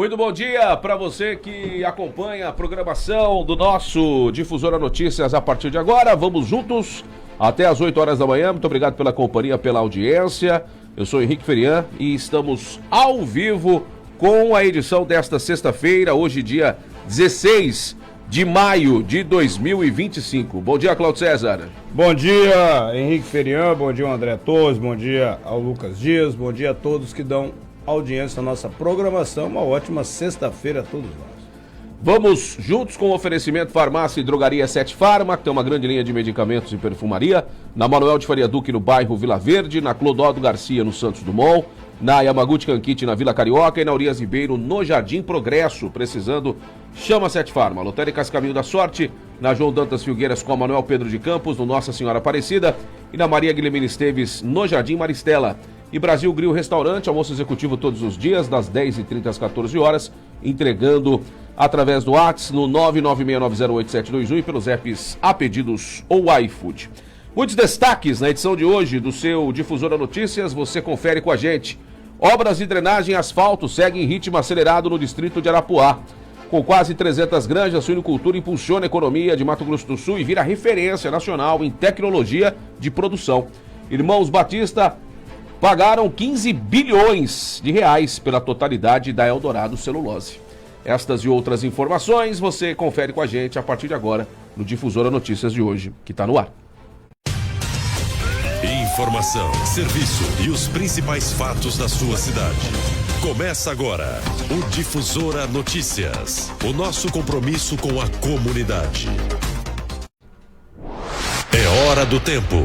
Muito bom dia para você que acompanha a programação do nosso Difusora Notícias a partir de agora. Vamos juntos até as 8 horas da manhã. Muito obrigado pela companhia, pela audiência. Eu sou Henrique Ferian e estamos ao vivo com a edição desta sexta-feira, hoje dia 16 de maio de 2025. Bom dia, Claudio César. Bom dia, Henrique Ferian, bom dia, André Torres, bom dia ao Lucas Dias, bom dia a todos que dão audiência à nossa programação. Uma ótima sexta-feira a todos nós. Vamos juntos com o oferecimento Farmácia e Drogaria 7 Farma, que tem uma grande linha de medicamentos e perfumaria, na Manuel de Faria Duque, no bairro Vila Verde, na Clodoaldo Garcia, no Santos Dumont, na Yamaguchi Kankite, na Vila Carioca, e na Urias Ribeiro, no Jardim Progresso. Precisando, chama 7 Farma. Lotéricas Caminho da Sorte, na João Dantas Filgueiras com a Manuel Pedro de Campos, no Nossa Senhora Aparecida, e na Maria Guilhermina Esteves, no Jardim Maristela. E Brasil Grill Restaurante, almoço executivo todos os dias, das 10h30 às 14 horas, entregando através do WhatsApp no 996908721 e pelos apps A Pedidos ou iFood. Muitos destaques na edição de hoje do seu Difusora Notícias, você confere com a gente. Obras de drenagem e asfalto seguem em ritmo acelerado no distrito de Arapuá. Com quase 300 granjas, a suinocultura impulsiona a economia de Mato Grosso do Sul e vira referência nacional em tecnologia de produção. Irmãos Batista pagaram 15 bilhões de reais pela totalidade da Eldorado Celulose. Estas e outras informações você confere com a gente a partir de agora no Difusora Notícias de hoje, que está no ar. Informação, serviço e os principais fatos da sua cidade. Começa agora o Difusora Notícias, o nosso compromisso com a comunidade. É hora do tempo.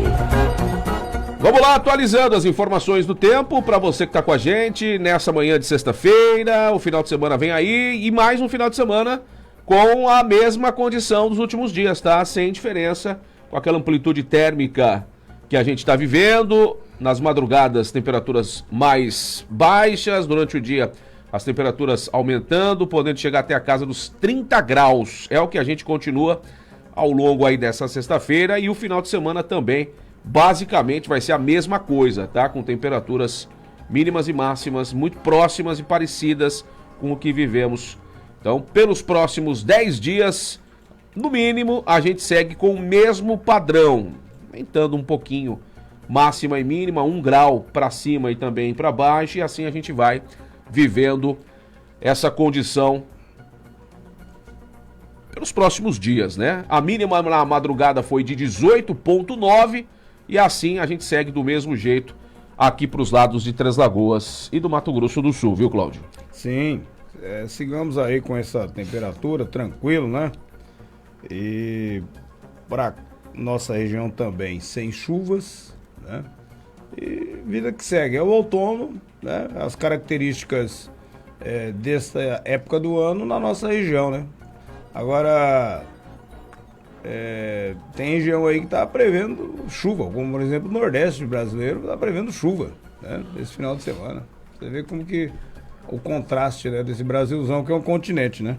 Vamos lá, atualizando as informações do tempo para você que está com a gente nessa manhã de sexta-feira. O final de semana vem aí e mais um final de semana com a mesma condição dos últimos dias, tá? Sem diferença, com aquela amplitude térmica que a gente está vivendo. Nas madrugadas, temperaturas mais baixas, durante o dia as temperaturas aumentando, podendo chegar até a casa dos 30 graus. É o que a gente continua ao longo aí dessa sexta-feira, e o final de semana também basicamente vai ser a mesma coisa, tá? Com temperaturas mínimas e máximas muito próximas e parecidas com o que vivemos. Então, pelos próximos 10 dias, no mínimo, a gente segue com o mesmo padrão, aumentando um pouquinho máxima e mínima, 1 grau para cima e também para baixo, e assim a gente vai vivendo essa condição pelos próximos dias, né? A mínima na madrugada foi de 18,9 e assim a gente segue do mesmo jeito aqui para os lados de Três Lagoas e do Mato Grosso do Sul, viu, Cláudio? Sim, sigamos aí com essa temperatura, tranquilo, né? E para nossa região também sem chuvas, né? E vida que segue, é o outono, né? As características dessa época do ano na nossa região, né? Agora, tem região aí que está prevendo chuva, como por exemplo o Nordeste brasileiro está prevendo chuva, né? Esse final de semana. Você vê como que o contraste, né, desse Brasilzão que é um continente, né?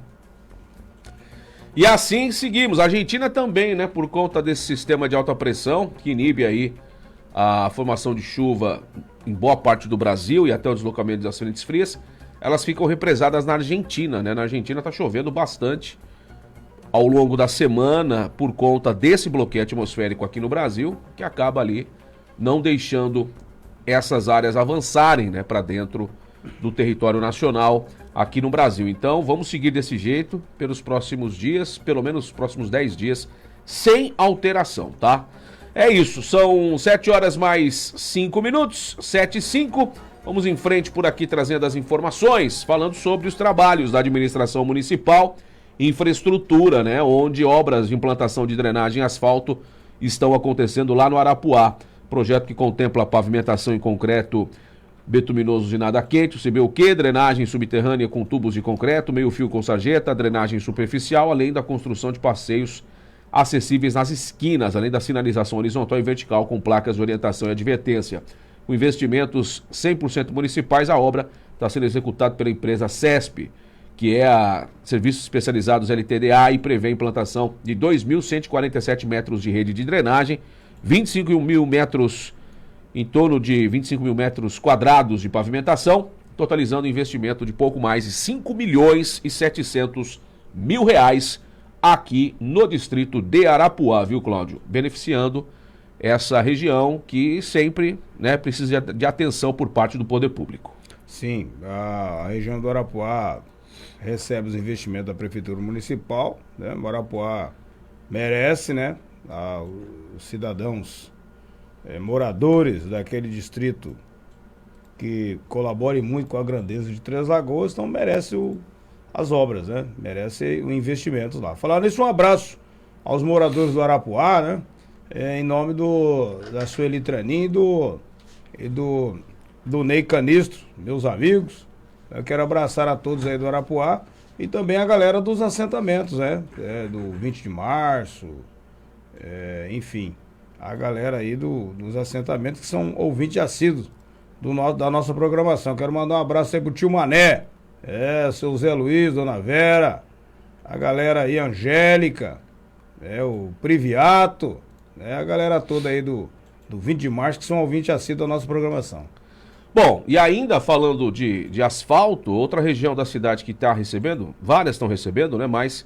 E assim seguimos. A Argentina também, né, por conta desse sistema de alta pressão que inibe aí a formação de chuva em boa parte do Brasil e até o deslocamento das frentes frias, elas ficam represadas na Argentina, né? Na Argentina está chovendo bastante ao longo da semana por conta desse bloqueio atmosférico aqui no Brasil, que acaba ali não deixando essas áreas avançarem, né, para dentro do território nacional aqui no Brasil. Então vamos seguir desse jeito pelos próximos dias, pelo menos os próximos 10 dias, sem alteração, tá? É isso, são 7 horas mais 5 minutos, 7h05. Vamos em frente por aqui trazendo as informações, falando sobre os trabalhos da administração municipal, infraestrutura, né? Onde obras de implantação de drenagem e asfalto estão acontecendo lá no Arapuá. Projeto que contempla a pavimentação em concreto betuminoso de nada quente, o CBUQ, drenagem subterrânea com tubos de concreto, meio fio com sarjeta, drenagem superficial, além da construção de passeios acessíveis nas esquinas, além da sinalização horizontal e vertical com placas de orientação e advertência. Com investimentos 100% municipais, a obra está sendo executada pela empresa CESP, que é a Serviços Especializados LTDA, e prevê a implantação de 2.147 metros de rede de drenagem, 25 mil metros, em torno de 25 mil metros quadrados de pavimentação, totalizando investimento de pouco mais de 5 milhões e 700 mil reais aqui no distrito de Arapuá, viu, Cláudio? Beneficiando essa região que sempre, né, precisa de atenção por parte do poder público. Sim, a região do Arapuá recebe os investimentos da Prefeitura Municipal, né? O Arapuá merece, né? Os cidadãos moradores daquele distrito que colaborem muito com a grandeza de Três Lagoas, então merece as obras, né? Merece o investimento lá. Falar nisso, um abraço aos moradores do Arapuá, né? Em nome da Sueli Tranin e do Ney Canistro, meus amigos. Eu quero abraçar a todos aí do Arapuá e também a galera dos assentamentos, né? Do 20 de março, enfim, a galera aí dos assentamentos que são ouvintes assíduos da nossa programação. Quero mandar um abraço aí pro tio Mané, seu Zé Luiz, Dona Vera, a galera aí, Angélica, o Priviato, a galera toda aí do 20 de março que são ouvintes assíduos da nossa programação. Bom, e ainda falando de asfalto, outra região da cidade que está recebendo, várias estão recebendo, né? Mas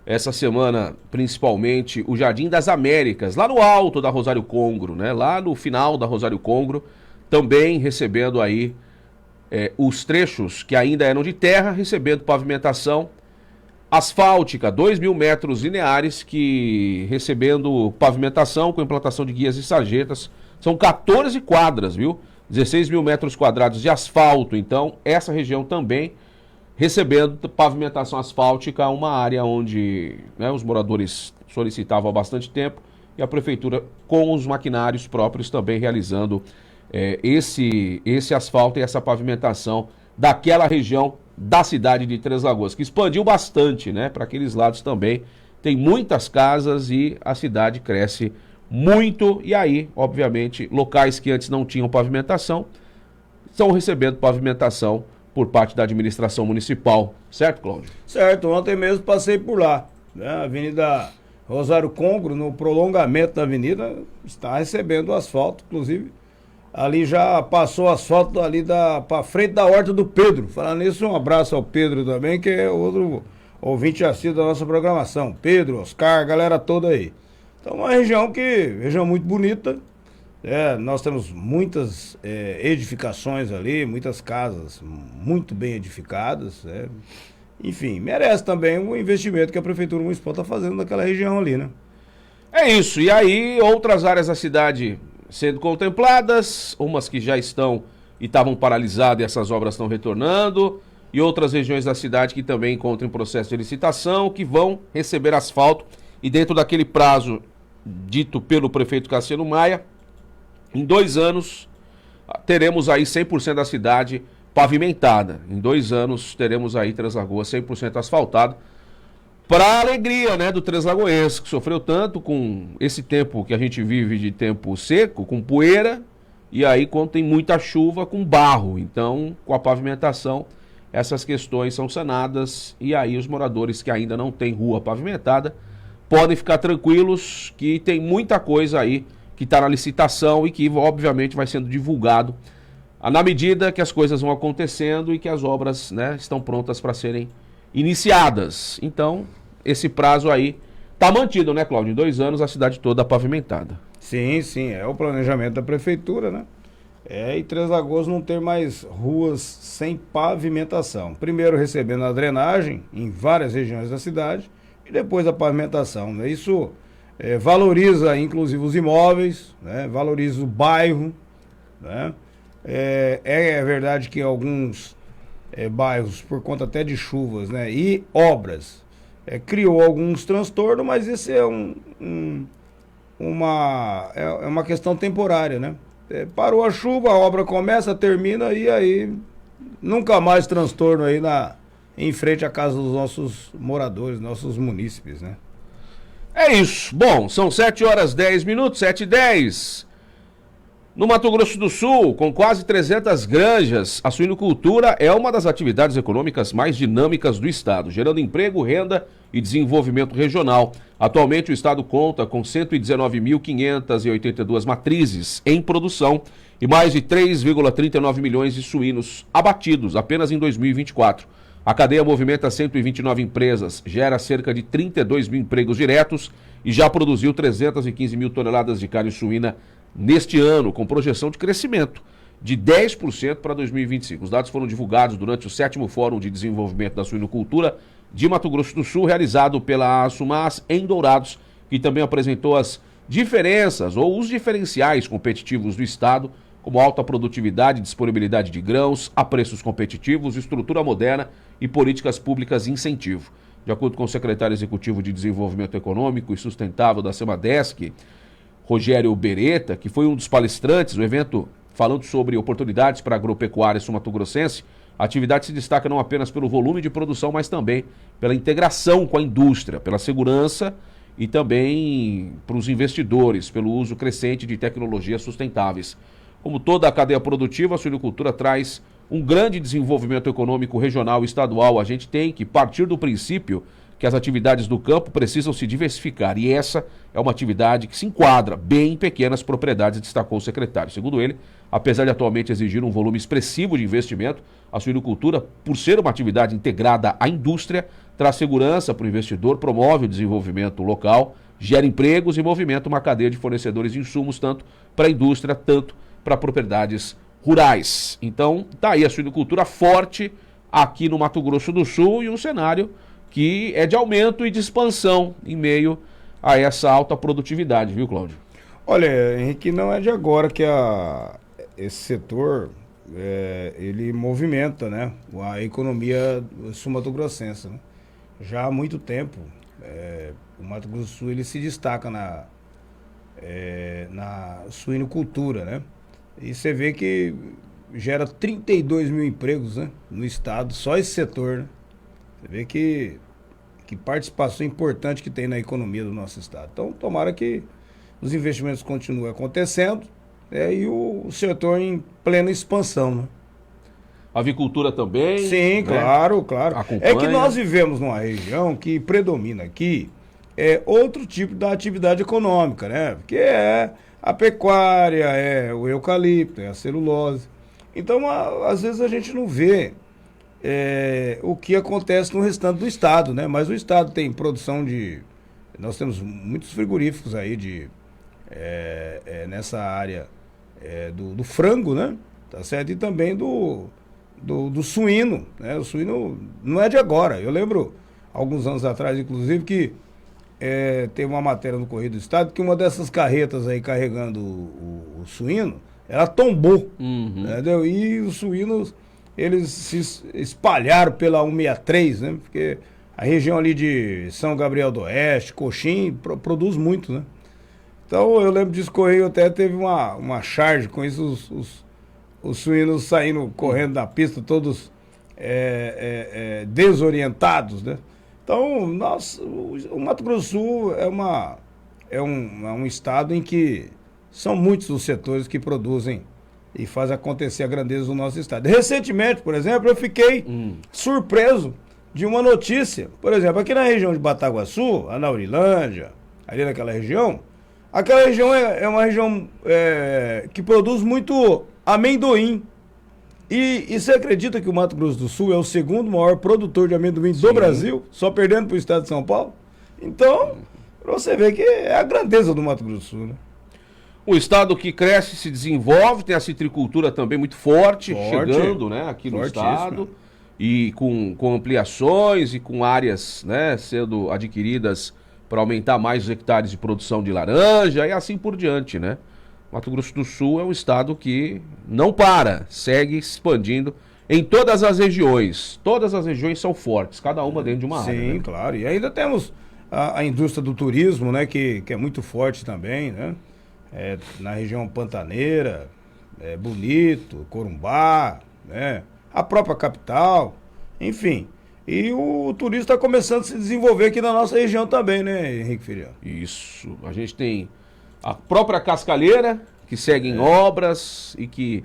essa semana, principalmente, o Jardim das Américas, lá no alto da Rosário Congro, né? Lá no final da Rosário Congro, também recebendo aí os trechos que ainda eram de terra, recebendo pavimentação asfáltica, 2.000 metros lineares, que recebendo pavimentação com implantação de guias e sarjetas. São 14 quadras, viu? 16.000 metros quadrados de asfalto. Então, essa região também recebendo pavimentação asfáltica, uma área onde, né, os moradores solicitavam há bastante tempo e a prefeitura, com os maquinários próprios, também realizando esse asfalto e essa pavimentação daquela região da cidade de Três Lagoas, que expandiu bastante, né? Para aqueles lados também tem muitas casas e a cidade cresce muito, e aí, obviamente, locais que antes não tinham pavimentação estão recebendo pavimentação por parte da administração municipal, certo, Cláudio? Certo, ontem mesmo passei por lá, né? A Avenida Rosário Congro, no prolongamento da avenida, está recebendo asfalto, inclusive ali já passou asfalto ali para frente da Horta do Pedro. Falando nisso, um abraço ao Pedro também, que é outro ouvinte assíduo da nossa programação. Pedro, Oscar, a galera toda aí. Então, uma região muito bonita. Nós temos muitas edificações ali, muitas casas muito bem edificadas. Enfim, merece também o investimento que a Prefeitura Municipal está fazendo naquela região ali, né? É isso. E aí, outras áreas da cidade sendo contempladas, umas que já estão e estavam paralisadas e essas obras estão retornando, e outras regiões da cidade que também encontram em processo de licitação, que vão receber asfalto, e dentro daquele prazo dito pelo prefeito Cassiano Maia, em 2 anos teremos aí 100% da cidade pavimentada. Em 2 anos teremos aí Três Lagoas 100% asfaltado, para a alegria, né, do Três Lagoense, que sofreu tanto com esse tempo que a gente vive de tempo seco, com poeira, e aí quando tem muita chuva, com barro. Então, com a pavimentação, essas questões são sanadas, e aí os moradores que ainda não têm rua pavimentada podem ficar tranquilos que tem muita coisa aí que está na licitação e que, obviamente, vai sendo divulgado na medida que as coisas vão acontecendo e que as obras, né, estão prontas para serem iniciadas. Então, esse prazo aí está mantido, né, Cláudio? Em 2 anos a cidade toda pavimentada. Sim, é o planejamento da prefeitura, né? E Três Lagoas não ter mais ruas sem pavimentação. Primeiro recebendo a drenagem em várias regiões da cidade e depois a pavimentação, né? Isso valoriza, inclusive, os imóveis, né? Valoriza o bairro, né? É verdade que alguns bairros, por conta até de chuvas, né, e obras, criou alguns transtornos, mas esse é uma questão temporária, né? Parou a chuva, a obra começa, termina e aí nunca mais transtorno aí em frente à casa dos nossos moradores, nossos munícipes, né? É isso. Bom, são 7h10, 7h10. No Mato Grosso do Sul, com quase 300 granjas, a suinocultura é uma das atividades econômicas mais dinâmicas do estado, gerando emprego, renda e desenvolvimento regional. Atualmente, o estado conta com 119.582 matrizes em produção e mais de 3,39 milhões de suínos abatidos apenas em 2024. A cadeia movimenta 129 empresas, gera cerca de 32 mil empregos diretos e já produziu 315 mil toneladas de carne suína neste ano, com projeção de crescimento de 10% para 2025. Os dados foram divulgados durante o 7º Fórum de Desenvolvimento da Suinocultura de Mato Grosso do Sul, realizado pela Sumas em Dourados, que também apresentou as diferenças ou os diferenciais competitivos do estado, como alta produtividade, disponibilidade de grãos, a preços competitivos, estrutura moderna e políticas públicas de incentivo. De acordo com o secretário executivo de Desenvolvimento Econômico e Sustentável da Semadesc, Rogério Beretta, que foi um dos palestrantes do evento falando sobre oportunidades para a agropecuária sul-mato-grossense, a atividade se destaca não apenas pelo volume de produção, mas também pela integração com a indústria, pela segurança e também para os investidores, pelo uso crescente de tecnologias sustentáveis. Como toda a cadeia produtiva, a suinocultura traz um grande desenvolvimento econômico regional e estadual. A gente tem que partir do princípio que as atividades do campo precisam se diversificar, e essa é uma atividade que se enquadra bem em pequenas propriedades, destacou o secretário. Segundo ele, apesar de atualmente exigir um volume expressivo de investimento, a suinocultura, por ser uma atividade integrada à indústria, traz segurança para o investidor, promove o desenvolvimento local, gera empregos e movimenta uma cadeia de fornecedores de insumos, tanto para a indústria, tanto para propriedades rurais. Então, está aí a suinocultura forte aqui no Mato Grosso do Sul e um cenário que é de aumento e de expansão em meio a essa alta produtividade, viu, Cláudio? Olha, Henrique, não é de agora que esse setor ele movimenta, né, a economia sul-mato-grossense, né? Já há muito tempo, o Mato Grosso do Sul ele se destaca na suinocultura, né? E você vê que gera 32 mil empregos, né, no estado, só esse setor, né? Você vê que participação importante que tem na economia do nosso estado. Então, tomara que os investimentos continuem acontecendo, e o setor em plena expansão, né? A avicultura também? Sim, né? Claro. Acompanha. É que nós vivemos numa região que predomina aqui outro tipo da atividade econômica, né? Que é a pecuária, é o eucalipto, é a celulose. Então, às vezes a gente não vê o que acontece no restante do estado, né? Mas o estado tem produção nós temos muitos frigoríficos aí nessa área do frango, né? Tá certo? E também do suíno, né? O suíno não é de agora. Eu lembro, alguns anos atrás, inclusive, que teve uma matéria no Correio do Estado que uma dessas carretas aí carregando o suíno, ela tombou, entendeu? E os suínos, eles se espalharam pela 163, né? Porque a região ali de São Gabriel do Oeste, Coxim, produz muito, né? Então eu lembro disso, Correio até teve uma charge com isso, os suínos saindo correndo da pista, todos desorientados, né? Então, o Mato Grosso do Sul é um estado em que são muitos os setores que produzem e fazem acontecer a grandeza do nosso estado. Recentemente, por exemplo, eu fiquei surpreso de uma notícia. Por exemplo, aqui na região de Bataguaçu, a Naurilândia, ali naquela região, aquela região é uma região que produz muito amendoim. E você acredita que o Mato Grosso do Sul é o segundo maior produtor de amendoim do Brasil, só perdendo para o estado de São Paulo? Então, você vê que é a grandeza do Mato Grosso do Sul, né? Um estado que cresce, se desenvolve, tem a citricultura também muito forte. Chegando, né, aqui no estado, e com ampliações e com áreas, né, sendo adquiridas para aumentar mais os hectares de produção de laranja e assim por diante, né? Mato Grosso do Sul é um estado que não para, segue expandindo em todas as regiões. Todas as regiões são fortes, cada uma dentro de uma área. Sim, né? Claro. E ainda temos a indústria do turismo, né, que é muito forte também, né? Na região pantaneira, Bonito, Corumbá, né? A própria capital, enfim. E o turismo está começando a se desenvolver aqui na nossa região também, né, Henrique Feriano? Isso. A gente tem a própria Cascalheira, que segue em obras e que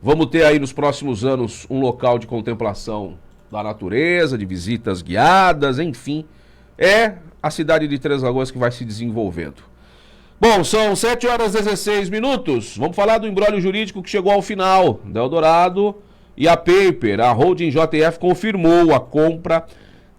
vamos ter aí nos próximos anos um local de contemplação da natureza, de visitas guiadas, enfim. É a cidade de Três Lagoas que vai se desenvolvendo. Bom, são 7 horas e 16 minutos. Vamos falar do imbróglio jurídico que chegou ao final. Da Eldorado e a Paper. A holding JF confirmou a compra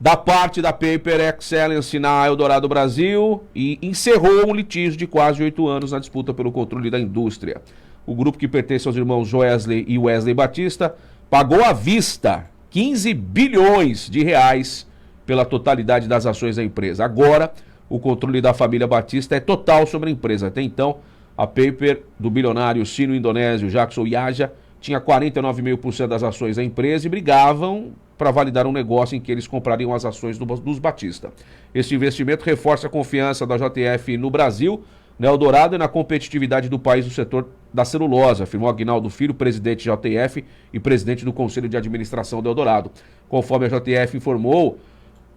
da parte da Paper Excellence na Eldorado Brasil e encerrou um litígio de quase 8 anos na disputa pelo controle da indústria. O grupo, que pertence aos irmãos Joesley e Wesley Batista, pagou à vista 15 bilhões de reais pela totalidade das ações da empresa. Agora, o controle da família Batista é total sobre a empresa. Até então, a Paper do bilionário sino-indonésio Jackson Yaja tinha 49,5% das ações da empresa e brigavam para validar um negócio em que eles comprariam as ações dos Batista. Este investimento reforça a confiança da JF no Brasil, na Eldorado e na competitividade do país no setor da celulose, afirmou Aguinaldo Filho, presidente JF e presidente do Conselho de Administração da Eldorado. Conforme a JF informou,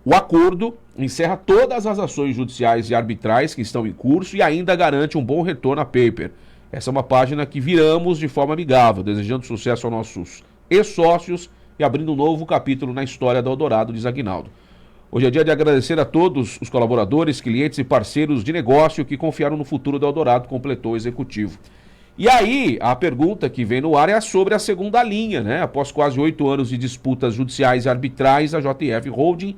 o acordo encerra todas as ações judiciais e arbitrais que estão em curso e ainda garante um bom retorno à Paper. Essa é uma página que viramos de forma amigável, desejando sucesso aos nossos ex-sócios e abrindo um novo capítulo na história da Eldorado, diz Aguinaldo. Hoje é dia de agradecer a todos os colaboradores, clientes e parceiros de negócio que confiaram no futuro da Eldorado, completou o executivo. E aí, a pergunta que vem no ar é sobre a segunda linha, né? Após quase 8 anos de disputas judiciais e arbitrais, a JF Holding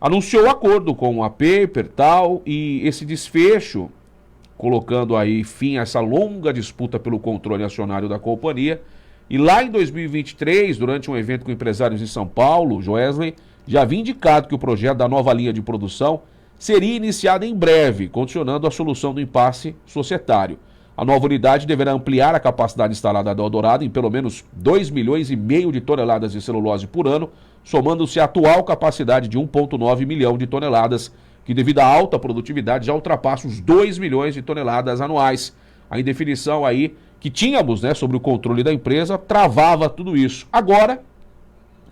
anunciou o acordo com a Paper tal, e esse desfecho, colocando aí fim a essa longa disputa pelo controle acionário da companhia. E lá em 2023, durante um evento com empresários em São Paulo, Joesley já havia indicado que o projeto da nova linha de produção seria iniciado em breve, condicionando a solução do impasse societário. A nova unidade deverá ampliar a capacidade instalada da Eldorado em pelo menos 2,5 milhões de toneladas de celulose por ano, somando-se à atual capacidade de 1,9 milhão de toneladas, que devido à alta produtividade já ultrapassa os 2 milhões de toneladas anuais. A indefinição aí que tínhamos, né, sobre o controle da empresa travava tudo isso. Agora,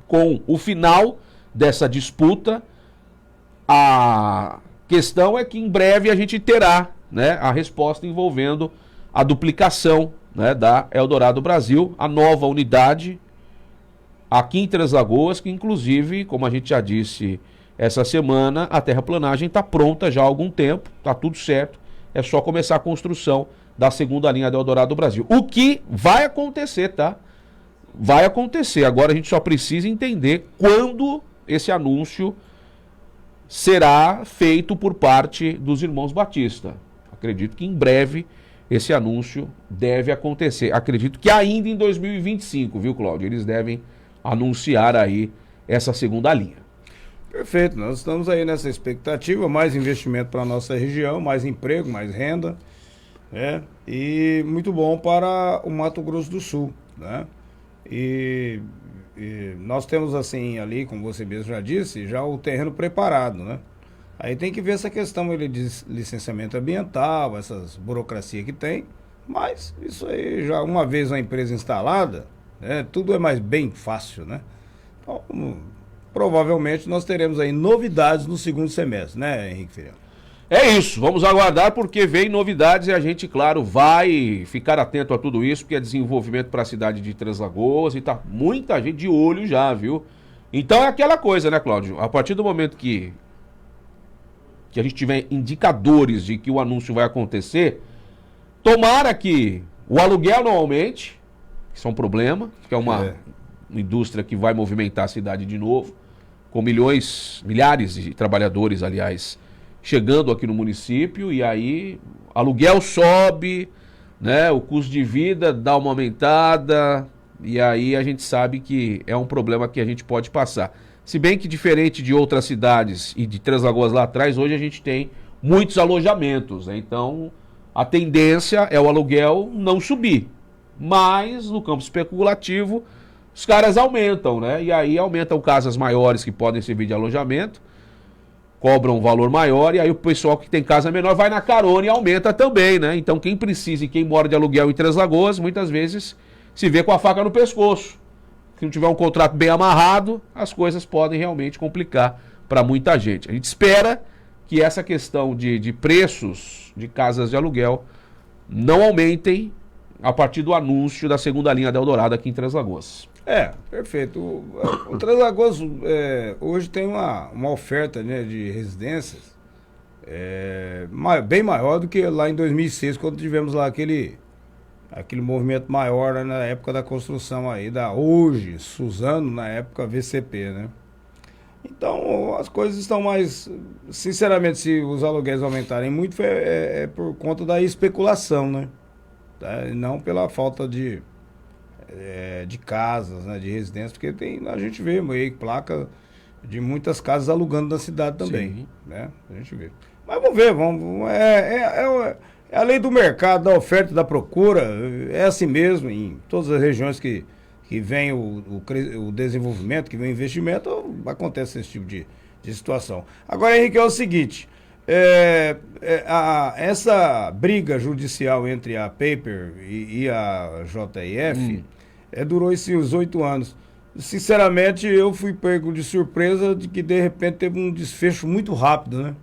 com o final dessa disputa, a questão é que em breve a gente terá, né, a resposta envolvendo a duplicação, né, da Eldorado Brasil, a nova unidade aqui em Três Lagoas, que inclusive, como a gente já disse essa semana, a terraplanagem está pronta já há algum tempo, está tudo certo, é só começar a construção da segunda linha da Eldorado Brasil. O que vai acontecer, tá? Vai acontecer. Agora a gente só precisa entender quando esse anúncio será feito por parte dos irmãos Batista. Acredito que em breve esse anúncio deve acontecer. Acredito que ainda em 2025, viu, Cláudio? Eles devem anunciar aí essa segunda linha. Perfeito, nós estamos aí nessa expectativa, mais investimento para a nossa região, mais emprego, mais renda, né? E muito bom para o Mato Grosso do Sul, né? E nós temos assim ali, como você mesmo já disse, já o terreno preparado, né? Aí tem que ver essa questão de licenciamento ambiental, essas burocracias que tem, mas isso aí já uma vez uma empresa instalada, né, tudo é mais bem fácil, né? Então, provavelmente nós teremos aí novidades no segundo semestre, né, Henrique Feriano? É isso, vamos aguardar porque vem novidades e a gente, claro, vai ficar atento a tudo isso, porque é desenvolvimento para a cidade de Três Lagoas e tá muita gente de olho já, viu? Então é aquela coisa, né, Cláudio? A partir do momento que a gente tiver indicadores de que o anúncio vai acontecer, tomara que o aluguel não aumente, isso é um problema, que é uma indústria que vai movimentar a cidade de novo, com milhares de trabalhadores, aliás, chegando aqui no município, e aí aluguel sobe, né, o custo de vida dá uma aumentada, e aí a gente sabe que é um problema que a gente pode passar. Se bem que diferente de outras cidades e de Três Lagoas lá atrás, hoje a gente tem muitos alojamentos, né? Então a tendência é o aluguel não subir, mas no campo especulativo os caras aumentam, né? E aí aumentam casas maiores que podem servir de alojamento, cobram um valor maior, e aí o pessoal que tem casa menor vai na carona e aumenta também, né? Então quem precisa e quem mora de aluguel em Três Lagoas, muitas vezes se vê com a faca no pescoço. Se não tiver um contrato bem amarrado, as coisas podem realmente complicar para muita gente. A gente espera que essa questão de preços de casas de aluguel não aumentem a partir do anúncio da segunda linha da Eldorado aqui em Três Lagoas. Perfeito. O Três Lagoas hoje tem uma oferta, né, de residências bem maior do que lá em 2006, quando tivemos lá aquele movimento maior, né, na época da construção aí, da hoje, Suzano, na época VCP, né? Então, as coisas estão mais... Sinceramente, se os aluguéis aumentarem muito, é por conta da especulação, né? Tá? E não pela falta de casas, né, de residências, porque a gente vê aí placa de muitas casas alugando na cidade também. Sim. Né? A gente vê. Mas vamos ver, é a lei do mercado, da oferta e da procura, é assim mesmo, em todas as regiões que vem o desenvolvimento, que vem o investimento, acontece esse tipo de situação. Agora, Henrique, é o seguinte, essa briga judicial entre a Paper e a JF durou esses 8 anos. Sinceramente, eu fui pego de surpresa de que, de repente, teve um desfecho muito rápido, né?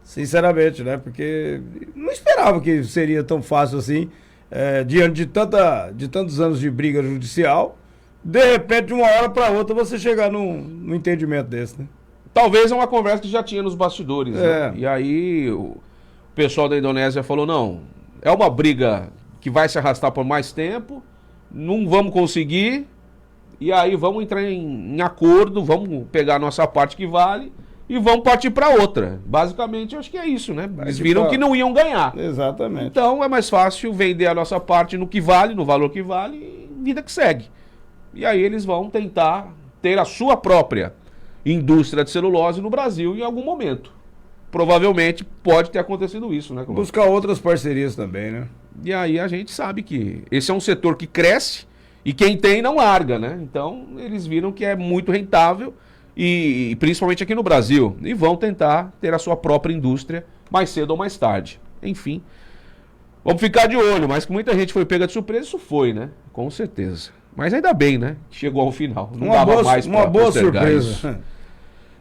Sinceramente, né? Porque não esperava que seria tão fácil assim, diante de tantos anos de briga judicial, de repente, de uma hora para outra, você chegar num entendimento desse, né? Talvez é uma conversa que já tinha nos bastidores, né? E aí o pessoal da Indonésia falou, não, é uma briga que vai se arrastar por mais tempo, não vamos conseguir, e aí vamos entrar em acordo, vamos pegar a nossa parte que vale e vamos partir para outra. Basicamente, eu acho que é isso, né? Eles viram que não iam ganhar. Exatamente. Então é mais fácil vender a nossa parte no que vale, no valor que vale, e vida que segue. E aí eles vão tentar ter a sua própria indústria de celulose no Brasil em algum momento. Provavelmente pode ter acontecido isso, né? Buscar outras parcerias também, né? E aí a gente sabe que esse é um setor que cresce e quem tem não larga, né? Então eles viram que é muito rentável e principalmente aqui no Brasil, e vão tentar ter a sua própria indústria mais cedo ou mais tarde. Enfim, vamos ficar de olho, mas que muita gente foi pega de surpresa, isso foi, né? Com certeza. Mas ainda bem, né? Chegou ao final. Não dava mais uma boa surpresa. Isso.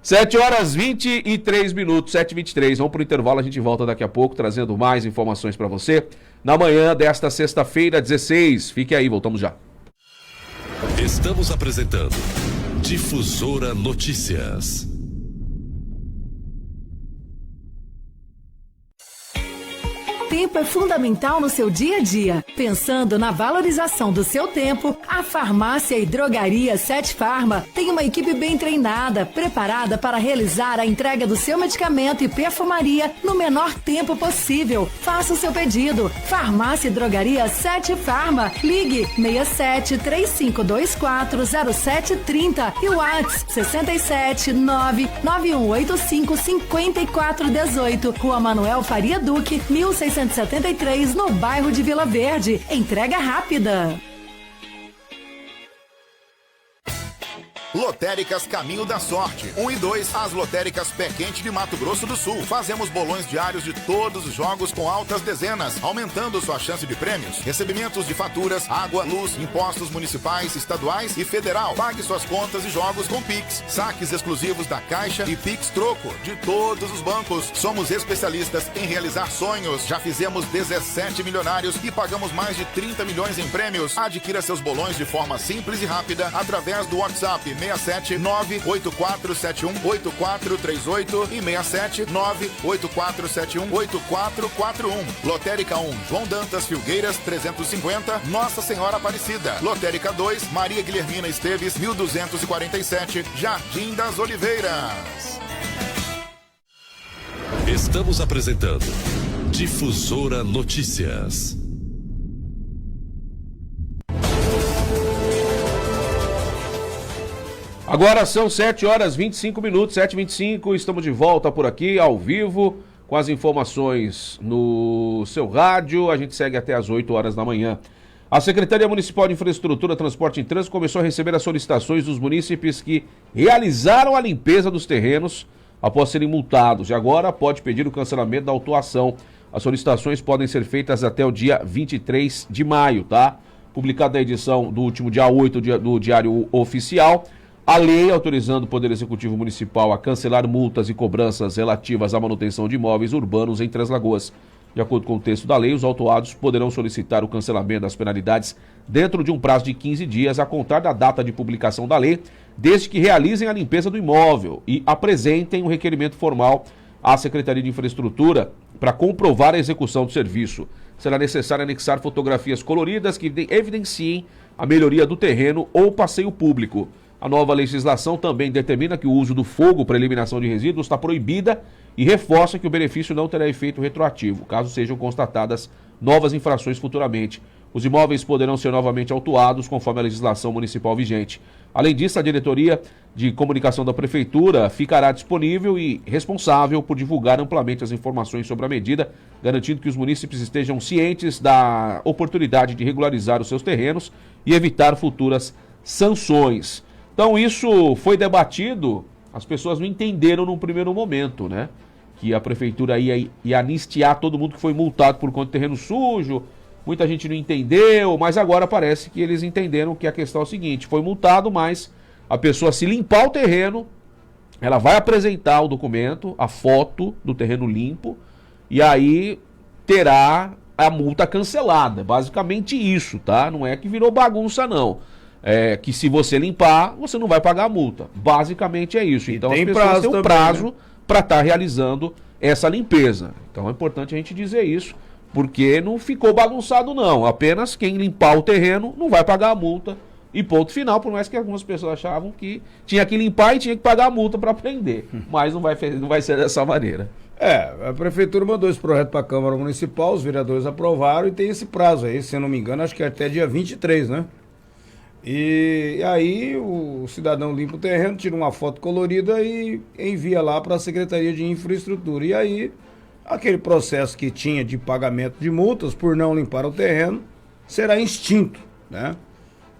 7h23, 7h23. Vamos pro intervalo, a gente volta daqui a pouco trazendo mais informações para você. Na manhã desta sexta-feira, 16. Fique aí, voltamos já. Estamos apresentando Difusora Notícias. Tempo é fundamental no seu dia a dia. Pensando na valorização do seu tempo, a Farmácia e Drogaria Sete Farma tem uma equipe bem treinada, preparada para realizar a entrega do seu medicamento e perfumaria no menor tempo possível. Faça o seu pedido. Farmácia e Drogaria Sete Farma. Ligue 67-3524-0730 e o WhatsApp 679-9185-5418. Rua Manuel Faria Duque, 1673, no bairro de Vila Verde. Entrega rápida. Lotéricas Caminho da Sorte, 1 e 2, as lotéricas Pé Quente de Mato Grosso do Sul. Fazemos bolões diários de todos os jogos com altas dezenas, aumentando sua chance de prêmios. Recebimentos de faturas, água, luz, impostos municipais, estaduais e federal. Pague suas contas e jogos com Pix. Saques exclusivos da Caixa e Pix Troco de todos os bancos. Somos especialistas em realizar sonhos. Já fizemos 17 milionários e pagamos mais de 30 milhões em prêmios. Adquira seus bolões de forma simples e rápida através do WhatsApp 679-8471-8438 e 679-8471-8441. Lotérica 1, João Dantas Filgueiras 350, Nossa Senhora Aparecida. Lotérica 2, Maria Guilhermina Esteves 1247, Jardim das Oliveiras. Estamos apresentando Difusora Notícias. Agora são 7h25, 7h25, estamos de volta por aqui, ao vivo, com as informações no seu rádio. A gente segue até às 8 horas da manhã. A Secretaria Municipal de Infraestrutura, Transporte e Trânsito começou a receber as solicitações dos munícipes que realizaram a limpeza dos terrenos após serem multados. E agora pode pedir o cancelamento da autuação. As solicitações podem ser feitas até o dia 23 de maio, tá? Publicada a edição do último dia 8 do Diário Oficial. A lei autorizando o Poder Executivo Municipal a cancelar multas e cobranças relativas à manutenção de imóveis urbanos em Três Lagoas. De acordo com o texto da lei, os autuados poderão solicitar o cancelamento das penalidades dentro de um prazo de 15 dias a contar da data de publicação da lei, desde que realizem a limpeza do imóvel e apresentem um requerimento formal à Secretaria de Infraestrutura para comprovar a execução do serviço. Será necessário anexar fotografias coloridas que evidenciem a melhoria do terreno ou passeio público. A nova legislação também determina que o uso do fogo para eliminação de resíduos está proibida e reforça que o benefício não terá efeito retroativo, caso sejam constatadas novas infrações futuramente. Os imóveis poderão ser novamente autuados conforme a legislação municipal vigente. Além disso, a diretoria de comunicação da Prefeitura ficará disponível e responsável por divulgar amplamente as informações sobre a medida, garantindo que os munícipes estejam cientes da oportunidade de regularizar os seus terrenos e evitar futuras sanções. Então isso foi debatido, as pessoas não entenderam num primeiro momento, né? Que a Prefeitura ia anistiar todo mundo que foi multado por conta de terreno sujo. Muita gente não entendeu, mas agora parece que eles entenderam que a questão é o seguinte: foi multado, mas a pessoa, se limpar o terreno, ela vai apresentar o documento, a foto do terreno limpo, e aí terá a multa cancelada. Basicamente isso, tá? Não é que virou bagunça, não. É que se você limpar, você não vai pagar a multa. Basicamente é isso. Então as pessoas têm um prazo, né, para estar realizando essa limpeza. Então é importante a gente dizer isso, porque não ficou bagunçado não. Apenas quem limpar o terreno não vai pagar a multa e ponto final, por mais que algumas pessoas achavam que tinha que limpar e tinha que pagar a multa para prender. Mas não vai ser dessa maneira. A Prefeitura mandou esse projeto para a Câmara Municipal, os vereadores aprovaram e tem esse prazo aí, se eu não me engano, acho que é até dia 23, né? E aí o cidadão limpa o terreno, tira uma foto colorida e envia lá para a Secretaria de Infraestrutura. E aí, aquele processo que tinha de pagamento de multas por não limpar o terreno será extinto, né?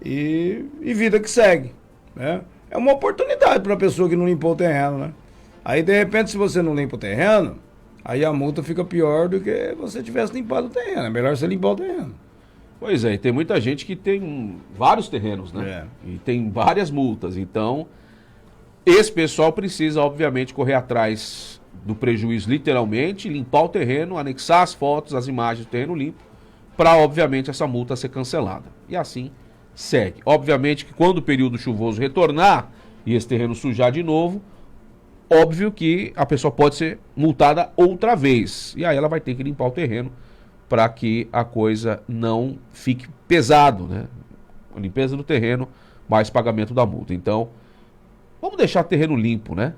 E vida que segue, né? É uma oportunidade para a pessoa que não limpou o terreno, né? Aí, de repente, se você não limpa o terreno, aí a multa fica pior do que você tivesse limpado o terreno. É melhor você limpar o terreno. Pois é, e tem muita gente que tem vários terrenos, né? E tem várias multas. Então, esse pessoal precisa, obviamente, correr atrás do prejuízo, literalmente, limpar o terreno, anexar as fotos, as imagens do terreno limpo, para, obviamente, essa multa ser cancelada. E assim segue. Obviamente que quando o período chuvoso retornar e esse terreno sujar de novo, óbvio que a pessoa pode ser multada outra vez. E aí ela vai ter que limpar o terreno para que a coisa não fique pesado, né? A limpeza do terreno, mais pagamento da multa. Então, vamos deixar o terreno limpo, né?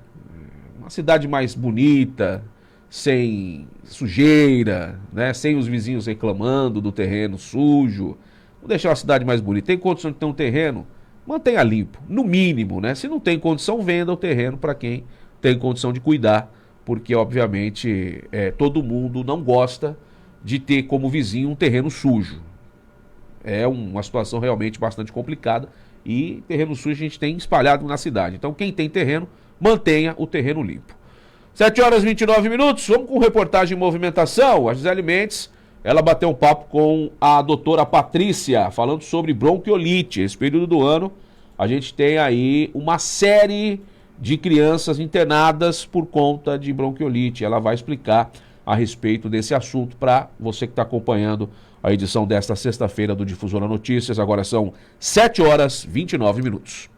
Uma cidade mais bonita, sem sujeira, né? Sem os vizinhos reclamando do terreno sujo. Vamos deixar a cidade mais bonita. Tem condição de ter um terreno? Mantenha limpo, no mínimo, né? Se não tem condição, venda o terreno para quem tem condição de cuidar, porque, obviamente, todo mundo não gosta de ter como vizinho um terreno sujo. É uma situação realmente bastante complicada e terreno sujo a gente tem espalhado na cidade. Então quem tem terreno, mantenha o terreno limpo. 7h29, vamos com reportagem em movimentação. A Gisele Mendes, ela bateu um papo com a doutora Patrícia, falando sobre bronquiolite. Esse período do ano, a gente tem aí uma série de crianças internadas por conta de bronquiolite. Ela vai explicar a respeito desse assunto para você que está acompanhando a edição desta sexta-feira do Difusora Notícias. Agora são 7h29.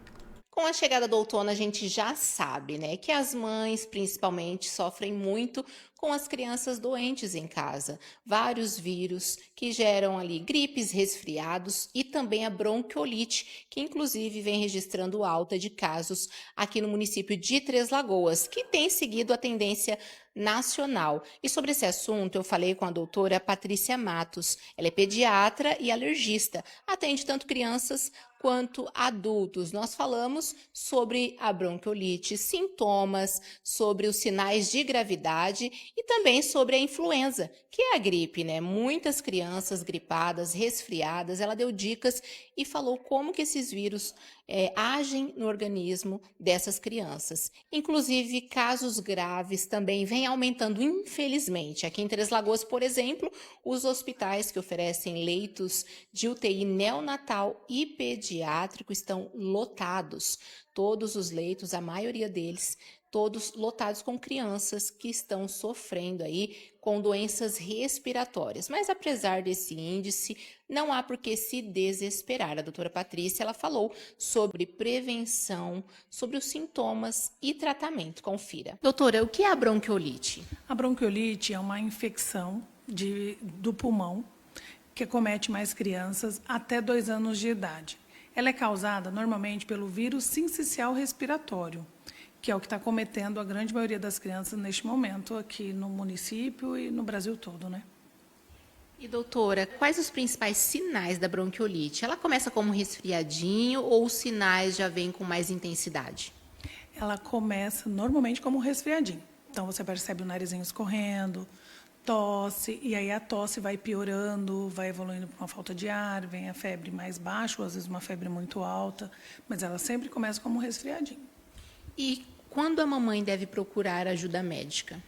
Com a chegada do outono, a gente já sabe, né, que as mães, principalmente, sofrem muito com as crianças doentes em casa. Vários vírus que geram ali gripes, resfriados e também a bronquiolite, que inclusive vem registrando alta de casos aqui no município de Três Lagoas, que tem seguido a tendência nacional. E sobre esse assunto eu falei com a doutora Patrícia Matos. Ela é pediatra e alergista, atende tanto crianças quanto adultos. Nós falamos sobre a bronquiolite, sintomas, sobre os sinais de gravidade e também sobre a influenza, que é a gripe, né? Muitas crianças gripadas, resfriadas. Ela deu dicas e falou como que esses vírus agem no organismo dessas crianças. Inclusive, casos graves também vêm aumentando, infelizmente. Aqui em Três Lagoas, por exemplo, os hospitais que oferecem leitos de UTI neonatal e pediátrico estão lotados. Todos os leitos, a maioria deles, todos lotados com crianças que estão sofrendo aí com doenças respiratórias. Mas apesar desse índice, não há por que se desesperar. A doutora Patrícia, ela falou sobre prevenção, sobre os sintomas e tratamento. Confira. Doutora, o que é a bronquiolite? A bronquiolite é uma infecção do pulmão que acomete mais crianças até 2 anos de idade. Ela é causada normalmente pelo vírus sincicial respiratório, que é o que está acometendo a grande maioria das crianças neste momento aqui no município e no Brasil todo, né? E doutora, quais os principais sinais da bronquiolite? Ela começa como um resfriadinho ou os sinais já vêm com mais intensidade? Ela começa normalmente como um resfriadinho. Então você percebe o narizinho escorrendo, tosse, e aí a tosse vai piorando, vai evoluindo para uma falta de ar, vem a febre mais baixa, ou às vezes uma febre muito alta, mas ela sempre começa como um resfriadinho. E quando a mamãe deve procurar ajuda médica?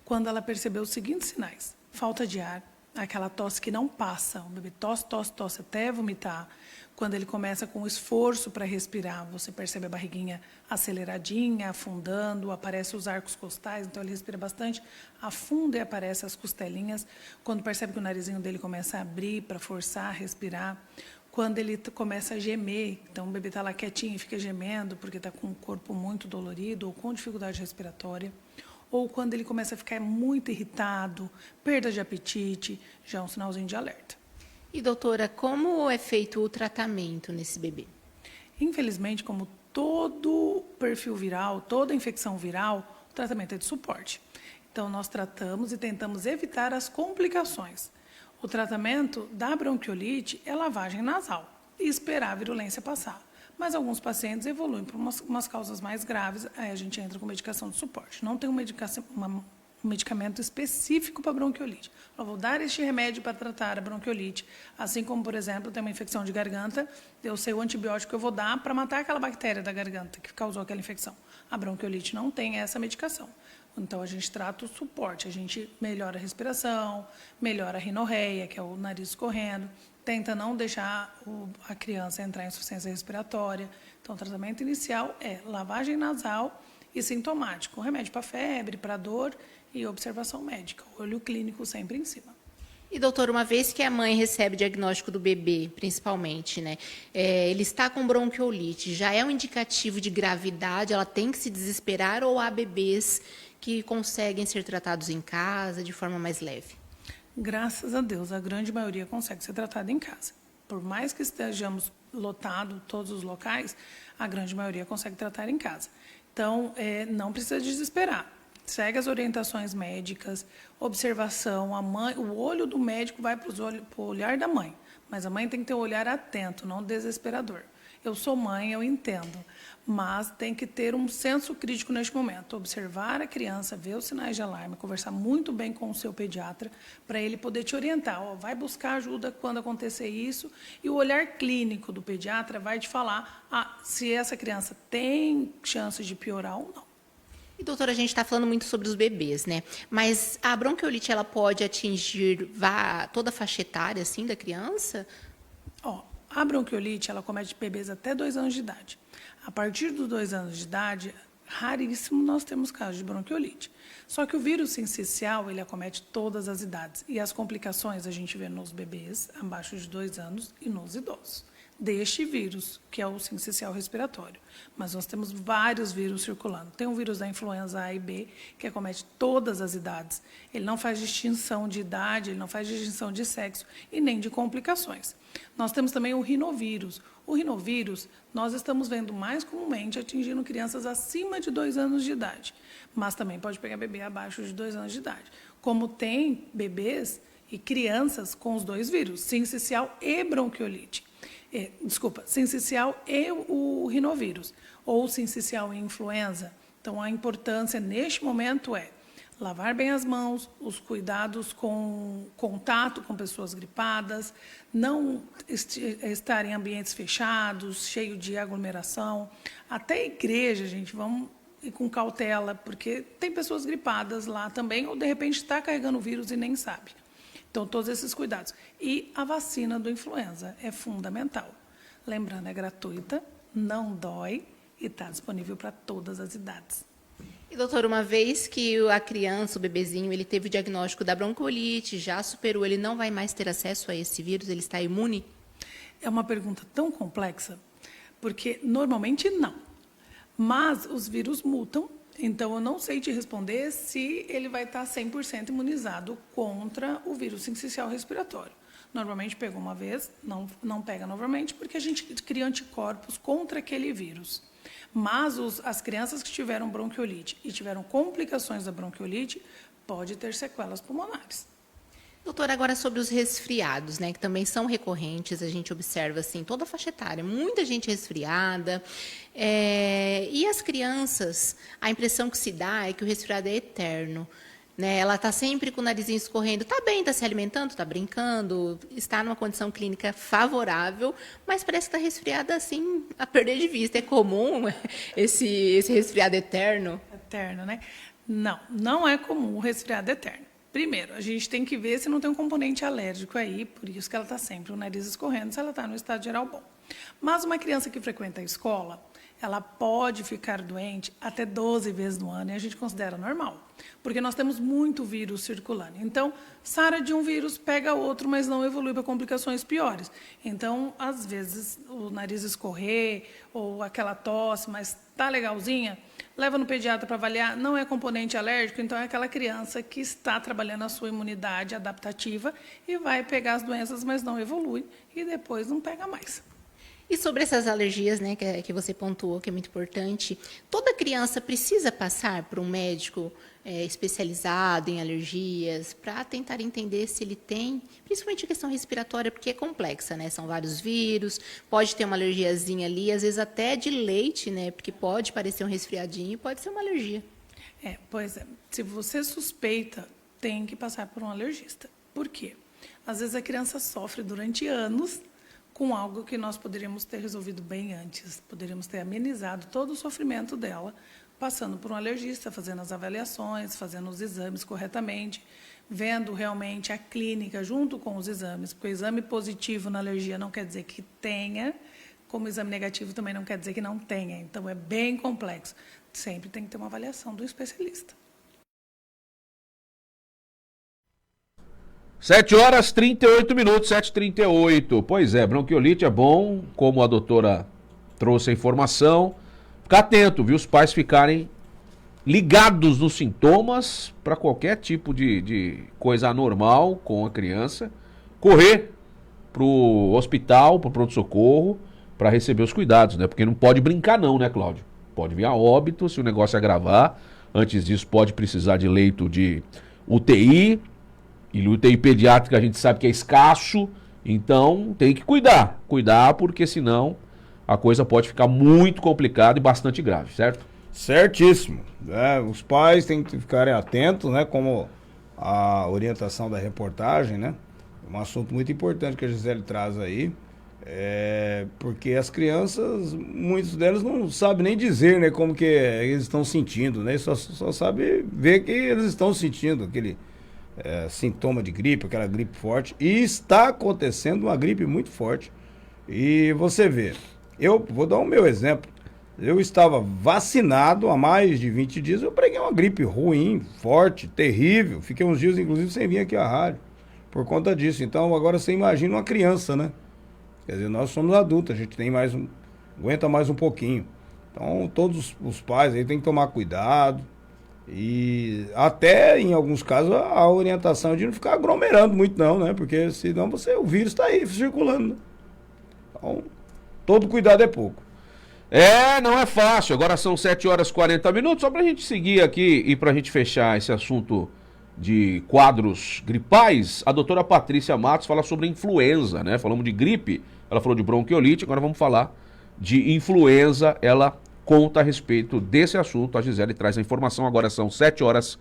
Quando ela percebeu os seguintes sinais: falta de ar, aquela tosse que não passa, o bebê tosse até vomitar. Quando ele começa com esforço para respirar, você percebe a barriguinha aceleradinha, afundando, aparecem os arcos costais, então ele respira bastante, afunda e aparecem as costelinhas. Quando percebe que o narizinho dele começa a abrir para forçar a respirar. Quando ele começa a gemer, então o bebê está lá quietinho e fica gemendo porque está com o corpo muito dolorido ou com dificuldade respiratória. Ou quando ele começa a ficar muito irritado, perda de apetite, já é um sinalzinho de alerta. E doutora, como é feito o tratamento nesse bebê? Infelizmente, como todo perfil viral, toda infecção viral, o tratamento é de suporte. Então, nós tratamos e tentamos evitar as complicações. O tratamento da bronquiolite é lavagem nasal e esperar a virulência passar. Mas alguns pacientes evoluem para umas causas mais graves, aí a gente entra com medicação de suporte. Não tem um medicamento específico para bronquiolite. Eu vou dar este remédio para tratar a bronquiolite. Assim como, por exemplo, tem uma infecção de garganta, eu sei o antibiótico que eu vou dar para matar aquela bactéria da garganta que causou aquela infecção. A bronquiolite não tem essa medicação. Então, a gente trata o suporte, a gente melhora a respiração, melhora a rinorreia, que é o nariz escorrendo, tenta não deixar a criança entrar em insuficiência respiratória. Então, o tratamento inicial é lavagem nasal e sintomático, remédio para febre, para dor e observação médica, olho clínico sempre em cima. E, doutor, uma vez que a mãe recebe o diagnóstico do bebê, principalmente, né, ele está com bronquiolite, já é um indicativo de gravidade, ela tem que se desesperar ou há bebês que conseguem ser tratados em casa de forma mais leve? Graças a Deus, a grande maioria consegue ser tratada em casa. Por mais que estejamos lotados todos os locais, a grande maioria consegue tratar em casa. Então, não precisa desesperar. Segue as orientações médicas, observação, o olho do médico vai para o olhar da mãe, mas a mãe tem que ter um olhar atento, não desesperador. Eu sou mãe, eu entendo, mas tem que ter um senso crítico neste momento, observar a criança, ver os sinais de alarme, conversar muito bem com o seu pediatra, para ele poder te orientar, vai buscar ajuda quando acontecer isso, e o olhar clínico do pediatra vai te falar se essa criança tem chances de piorar ou não. E, doutora, a gente está falando muito sobre os bebês, né? Mas a bronquiolite, ela pode atingir toda a faixa etária, assim, da criança? A bronquiolite, ela comete bebês até 2 anos de idade. A partir dos 2 anos de idade, raríssimo nós temos casos de bronquiolite. Só que o vírus sincicial, ele acomete todas as idades. E as complicações a gente vê nos bebês abaixo de 2 anos e nos idosos. Deste vírus, que é o sincicial respiratório. Mas nós temos vários vírus circulando. Tem um vírus da influenza A e B, que acomete todas as idades. Ele não faz distinção de idade, ele não faz distinção de sexo e nem de complicações. Nós temos também o rinovírus. O rinovírus, nós estamos vendo mais comumente atingindo crianças acima de 2 anos de idade. Mas também pode pegar bebê abaixo de 2 anos de idade. Como tem bebês e crianças com os 2 vírus, sincicial e bronquiolite. Sincicial e o rinovírus, ou sincicial e influenza. Então, a importância neste momento é lavar bem as mãos, os cuidados com contato com pessoas gripadas, não estar em ambientes fechados, cheio de aglomeração. Até a igreja, gente, vamos ir com cautela, porque tem pessoas gripadas lá também, ou de repente está carregando o vírus e nem sabe. Então, todos esses cuidados. E a vacina do influenza é fundamental. Lembrando, é gratuita, não dói e está disponível para todas as idades. E, doutor, uma vez que a criança, o bebezinho, ele teve o diagnóstico da bronquiolite, já superou, ele não vai mais ter acesso a esse vírus? Ele está imune? É uma pergunta tão complexa, porque normalmente não. Mas os vírus mutam, então eu não sei te responder se ele vai estar 100% imunizado contra o vírus sincicial respiratório. Normalmente pegou uma vez, não pega novamente, porque a gente cria anticorpos contra aquele vírus. Mas as crianças que tiveram bronquiolite e tiveram complicações da bronquiolite, pode ter sequelas pulmonares. Doutora, agora sobre os resfriados, né, que também são recorrentes, a gente observa assim, toda a faixa etária, muita gente resfriada, e as crianças, a impressão que se dá é que o resfriado é eterno, né, ela está sempre com o narizinho escorrendo, está bem, está se alimentando, está brincando, está numa condição clínica favorável, mas parece que está resfriada assim, a perder de vista. É comum esse resfriado eterno? Eterno, né? Não é comum o resfriado eterno. Primeiro, a gente tem que ver se não tem um componente alérgico aí, por isso que ela está sempre o nariz escorrendo, se ela está no estado geral bom. Mas uma criança que frequenta a escola, ela pode ficar doente até 12 vezes no ano, e a gente considera normal, porque nós temos muito vírus circulando. Então, sara de um vírus, pega outro, mas não evolui para complicações piores. Então, às vezes, o nariz escorrer, ou aquela tosse, mas está legalzinha, leva no pediatra para avaliar, não é componente alérgico, então é aquela criança que está trabalhando a sua imunidade adaptativa e vai pegar as doenças, mas não evolui, e depois não pega mais. E sobre essas alergias, né, que você pontuou, que é muito importante, toda criança precisa passar por um médico especializado em alergias para tentar entender se ele tem, principalmente a questão respiratória, porque é complexa, né? São vários vírus, pode ter uma alergiazinha ali, às vezes até de leite, né? Porque pode parecer um resfriadinho e pode ser uma alergia. Pois é. Se você suspeita, tem que passar por um alergista. Por quê? Às vezes a criança sofre durante anos com algo que nós poderíamos ter resolvido bem antes. Poderíamos ter amenizado todo o sofrimento dela, passando por um alergista, fazendo as avaliações, fazendo os exames corretamente, vendo realmente a clínica junto com os exames, porque o exame positivo na alergia não quer dizer que tenha, como o exame negativo também não quer dizer que não tenha. Então, é bem complexo. Sempre tem que ter uma avaliação do especialista. 7h38, 7h38. Pois é, bronquiolite é bom, como a doutora trouxe a informação. Ficar atento, viu? Os pais ficarem ligados nos sintomas para qualquer tipo de coisa anormal com a criança. Correr pro hospital, pro pronto-socorro, para receber os cuidados, né? Porque não pode brincar não, né, Cláudio? Pode vir a óbito se o negócio agravar. Antes disso, pode precisar de leito de UTI. E UTI pediátrica a gente sabe que é escasso. Então, tem que cuidar. Cuidar, porque senão a coisa pode ficar muito complicada e bastante grave, certo? Certíssimo. Os pais têm que ficarem atentos, né? Como a orientação da reportagem, né? Um assunto muito importante que a Gisele traz aí. Porque as crianças, muitas delas não sabem nem dizer, né, como que eles estão sentindo, né? Só sabe ver que eles estão sentindo aquele sintoma de gripe, aquela gripe forte. E está acontecendo uma gripe muito forte. E você vê, eu vou dar o meu exemplo. Eu estava vacinado há mais de 20 dias, eu peguei uma gripe ruim, forte, terrível. Fiquei uns dias, inclusive, sem vir aqui à rádio, por conta disso. Então, agora você imagina uma criança, né? Quer dizer, nós somos adultos, a gente tem aguenta mais um pouquinho. Então, todos os pais aí têm que tomar cuidado. E até, em alguns casos, a orientação é de não ficar aglomerando muito não, né? Porque senão o vírus está aí circulando, né? Então, todo cuidado é pouco. Não é fácil. Agora são 7h40. Só pra gente seguir aqui e pra gente fechar esse assunto de quadros gripais, a doutora Patrícia Matos fala sobre influenza, né? Falamos de gripe, ela falou de bronquiolite, agora vamos falar de influenza. Ela conta a respeito desse assunto. A Gisele traz a informação. Agora são 7h40.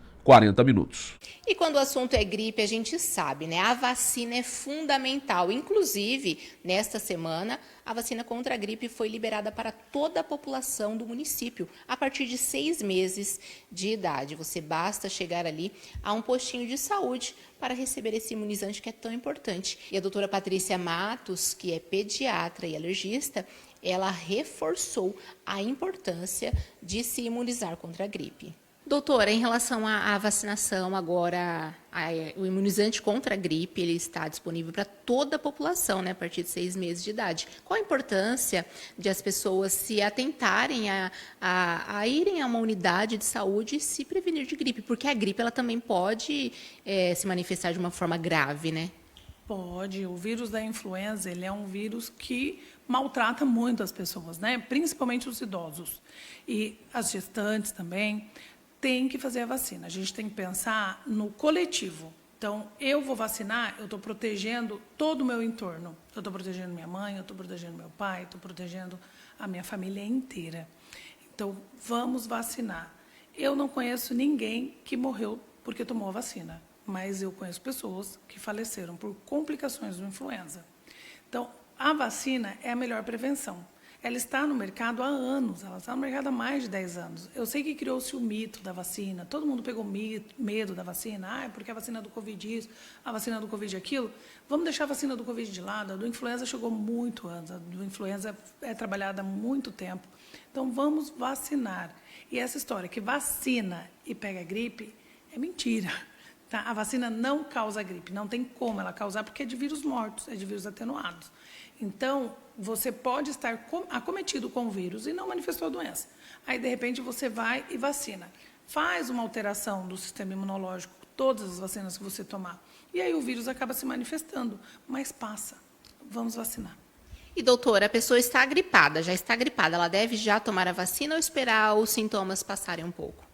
E quando o assunto é gripe, a gente sabe, né? A vacina é fundamental. Inclusive, nesta semana, a vacina contra a gripe foi liberada para toda a população do município, a partir de 6 meses de idade. Você basta chegar ali a um postinho de saúde para receber esse imunizante que é tão importante. E a doutora Patrícia Matos, que é pediatra e alergista, ela reforçou a importância de se imunizar contra a gripe. Doutora, em relação à vacinação agora, o imunizante contra a gripe, ele está disponível para toda a população, né, a partir de 6 meses de idade. Qual a importância de as pessoas se atentarem a irem a uma unidade de saúde e se prevenir de gripe? Porque a gripe ela também pode se manifestar de uma forma grave, né? Pode. O vírus da influenza, ele é um vírus que maltrata muito as pessoas, né? Principalmente os idosos. E as gestantes também. Tem que fazer a vacina. A gente tem que pensar no coletivo. Então, eu vou vacinar, eu estou protegendo todo o meu entorno. Eu estou protegendo minha mãe, eu estou protegendo meu pai, estou protegendo a minha família inteira. Então, vamos vacinar. Eu não conheço ninguém que morreu porque tomou a vacina, mas eu conheço pessoas que faleceram por complicações do influenza. Então, a vacina é a melhor prevenção. Ela está no mercado há anos, ela está no mercado há mais de 10 anos. Eu sei que criou-se o mito da vacina, todo mundo pegou medo da vacina, porque a vacina do Covid isso, a vacina do Covid aquilo. Vamos deixar a vacina do Covid de lado, a do influenza chegou muito antes, a do influenza é trabalhada há muito tempo. Então, vamos vacinar. E essa história que vacina e pega gripe é mentira. Tá? A vacina não causa gripe, não tem como ela causar, porque é de vírus mortos, é de vírus atenuados. Então, você pode estar acometido com o vírus e não manifestou a doença. Aí, de repente, você vai e vacina. Faz uma alteração do sistema imunológico, todas as vacinas que você tomar. E aí o vírus acaba se manifestando, mas passa. Vamos vacinar. E, doutora, a pessoa está gripada, já está gripada, ela deve já tomar a vacina ou esperar os sintomas passarem um pouco?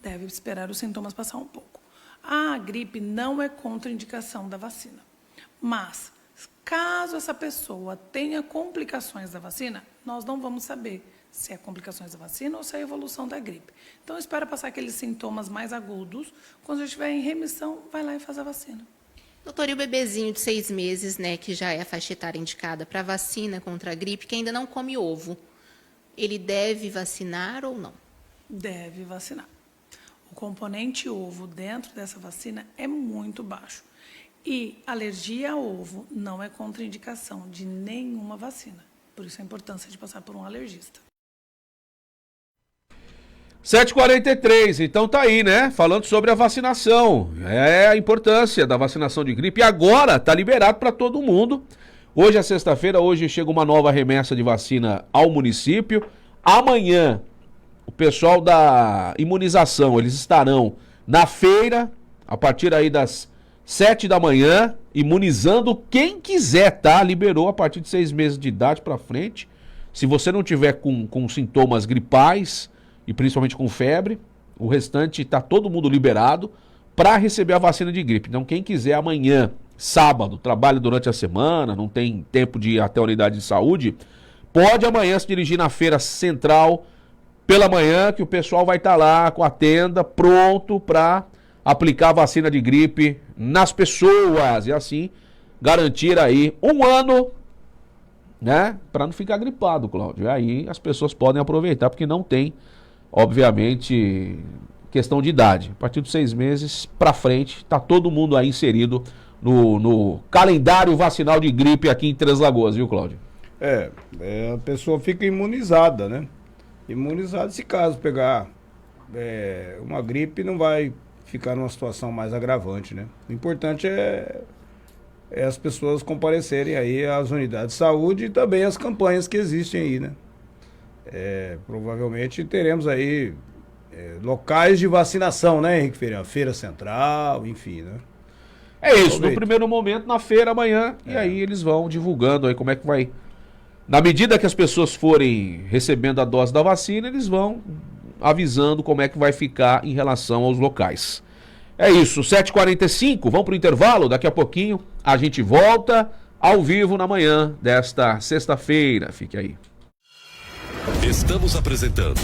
Deve esperar os sintomas passar um pouco. A gripe não é contraindicação da vacina, mas caso essa pessoa tenha complicações da vacina, nós não vamos saber se é complicações da vacina ou se é evolução da gripe. Então, espera passar aqueles sintomas mais agudos. Quando já estiver em remissão, vai lá e faz a vacina. Doutor, e o bebezinho de 6 meses, né, que já é a faixa etária indicada para vacina contra a gripe, que ainda não come ovo, ele deve vacinar ou não? Deve vacinar. O componente ovo dentro dessa vacina é muito baixo. E alergia a ovo não é contraindicação de nenhuma vacina. Por isso a importância de passar por um alergista. 7h43, então tá aí, né? Falando sobre a vacinação. É a importância da vacinação de gripe. E agora tá liberado para todo mundo. Hoje é sexta-feira, hoje chega uma nova remessa de vacina ao município. Amanhã, o pessoal da imunização, eles estarão na feira, a partir aí das 7 da manhã, imunizando quem quiser, tá? Liberou a partir de 6 meses de idade pra frente. Se você não tiver com sintomas gripais, e principalmente com febre, o restante tá todo mundo liberado para receber a vacina de gripe. Então quem quiser amanhã, sábado, trabalha durante a semana, não tem tempo de ir até a unidade de saúde, pode amanhã se dirigir na feira central pela manhã, que o pessoal vai estar lá com a tenda pronto para aplicar a vacina de gripe nas pessoas e assim garantir aí 1 ano, né, para não ficar gripado, Cláudio. E aí as pessoas podem aproveitar, porque não tem, obviamente, questão de idade. A partir dos 6 meses para frente, tá todo mundo aí inserido no calendário vacinal de gripe aqui em Três Lagoas, viu, Cláudio? A pessoa fica imunizada, né? Imunizada, se caso pegar uma gripe, não vai ficar numa situação mais agravante, né? O importante é as pessoas comparecerem aí às unidades de saúde e também às campanhas que existem aí, né? Provavelmente teremos aí locais de vacinação, né, Henrique Feira? Feira Central, enfim, né? É isso, no primeiro momento, na feira amanhã, e aí eles vão divulgando aí como é que vai. Na medida que as pessoas forem recebendo a dose da vacina, eles vão avisando como é que vai ficar em relação aos locais. É isso, 7h45, vamos pro intervalo, daqui a pouquinho a gente volta ao vivo na manhã desta sexta-feira, fique aí. Estamos apresentando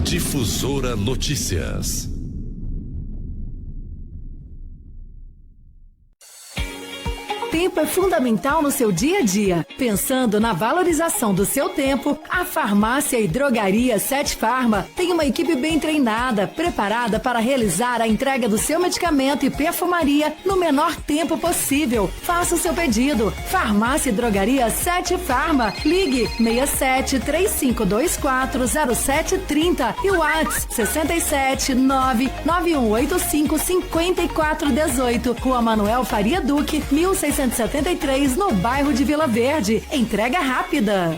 Difusora Notícias. Tempo é fundamental no seu dia a dia. Pensando na valorização do seu tempo, a Farmácia e Drogaria 7 Farma tem uma equipe bem treinada, preparada para realizar a entrega do seu medicamento e perfumaria no menor tempo possível. Faça o seu pedido. Farmácia e Drogaria 7 Farma. Ligue 67 3524 0730 e o WhatsApp 67 99185 5418. Rua Manuel Faria Duque, 1673, no bairro de Vila Verde. Entrega rápida.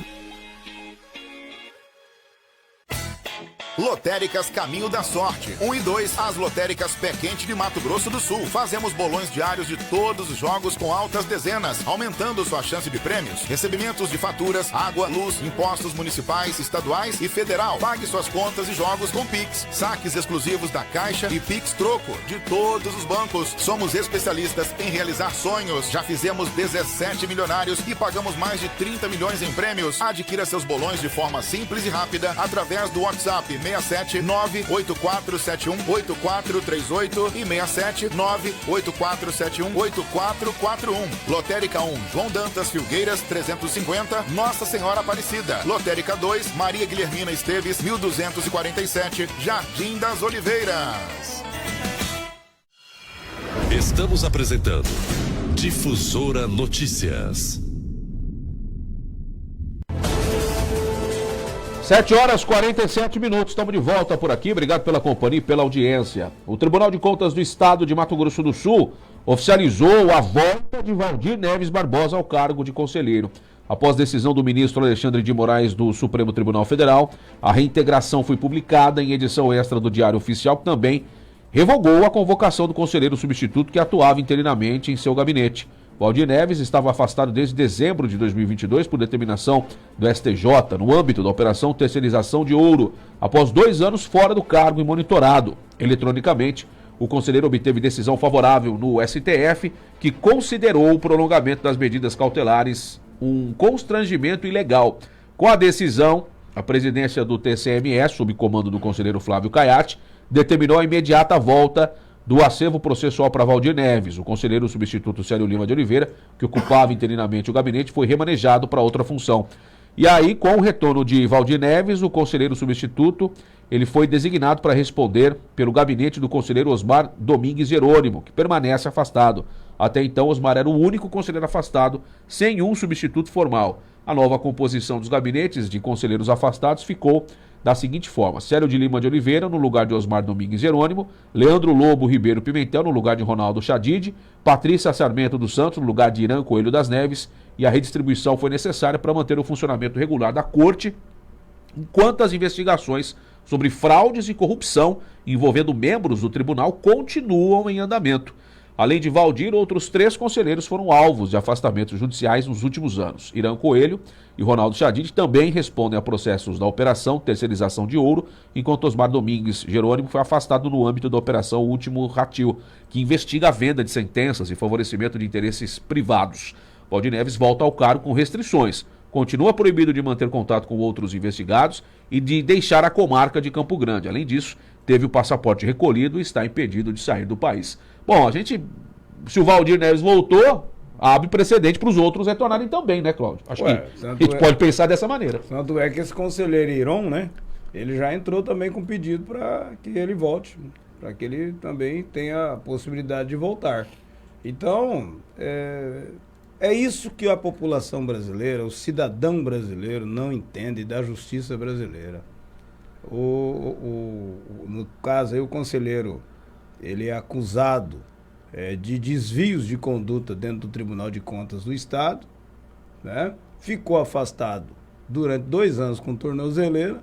Lotéricas Caminho da Sorte. 1 e 2, as lotéricas Pé Quente de Mato Grosso do Sul. Fazemos bolões diários de todos os jogos com altas dezenas, aumentando sua chance de prêmios. Recebimentos de faturas, água, luz, impostos municipais, estaduais e federal. Pague suas contas e jogos com Pix. Saques exclusivos da Caixa e Pix Troco de todos os bancos. Somos especialistas em realizar sonhos. Já fizemos 17 milionários e pagamos mais de 30 milhões em prêmios. Adquira seus bolões de forma simples e rápida através do WhatsApp 67 98471 8438 e 67 98471 8441. Lotérica 1, João Dantas Filgueiras 350, Nossa Senhora Aparecida. Lotérica 2, Maria Guilhermina Esteves 1247, Jardim das Oliveiras. Estamos apresentando Difusora Notícias. 7h47, estamos de volta por aqui, obrigado pela companhia e pela audiência. O Tribunal de Contas do Estado de Mato Grosso do Sul oficializou a volta de Valdir Neves Barbosa ao cargo de conselheiro. Após decisão do ministro Alexandre de Moraes do Supremo Tribunal Federal, a reintegração foi publicada em edição extra do Diário Oficial, que também revogou a convocação do conselheiro substituto que atuava interinamente em seu gabinete. Valdir Neves estava afastado desde dezembro de 2022 por determinação do STJ no âmbito da Operação Terceirização de Ouro, após 2 anos fora do cargo e monitorado eletronicamente. O conselheiro obteve decisão favorável no STF, que considerou o prolongamento das medidas cautelares um constrangimento ilegal. Com a decisão, a presidência do TCME, sob comando do conselheiro Flávio Caiate, determinou a imediata volta do acervo processual para Valdir Neves. O conselheiro substituto Célio Lima de Oliveira, que ocupava interinamente o gabinete, foi remanejado para outra função. E aí, com o retorno de Valdir Neves, o conselheiro substituto ele foi designado para responder pelo gabinete do conselheiro Osmar Domingues Jerônimo, que permanece afastado. Até então, Osmar era o único conselheiro afastado, sem um substituto formal. A nova composição dos gabinetes de conselheiros afastados ficou da seguinte forma: Célio de Lima de Oliveira no lugar de Osmar Domingues Jerônimo, Leandro Lobo Ribeiro Pimentel no lugar de Ronaldo Chadid, Patrícia Sarmento dos Santos no lugar de Irã Coelho das Neves, e a redistribuição foi necessária para manter o funcionamento regular da Corte, enquanto as investigações sobre fraudes e corrupção envolvendo membros do tribunal continuam em andamento. Além de Valdir, outros 3 conselheiros foram alvos de afastamentos judiciais nos últimos anos. Irã Coelho e Ronaldo Chadid também respondem a processos da Operação Terceirização de Ouro, enquanto Osmar Domingues Jerônimo foi afastado no âmbito da Operação Último Ratil, que investiga a venda de sentenças e favorecimento de interesses privados. Valdir Neves volta ao cargo com restrições. Continua proibido de manter contato com outros investigados e de deixar a comarca de Campo Grande. Além disso, teve o passaporte recolhido e está impedido de sair do país. Bom, se o Valdir Neves voltou, abre precedente para os outros retornarem também, né, Cláudio? Acho que a gente pode pensar dessa maneira. Tanto é que esse conselheiro Iron, né, ele já entrou também com pedido para que ele volte, para que ele também tenha a possibilidade de voltar. Então, é isso que a população brasileira, o cidadão brasileiro não entende da justiça brasileira. No caso aí, o conselheiro, ele é acusado de desvios de conduta dentro do Tribunal de Contas do Estado, né? Ficou afastado durante 2 anos com tornozeleira,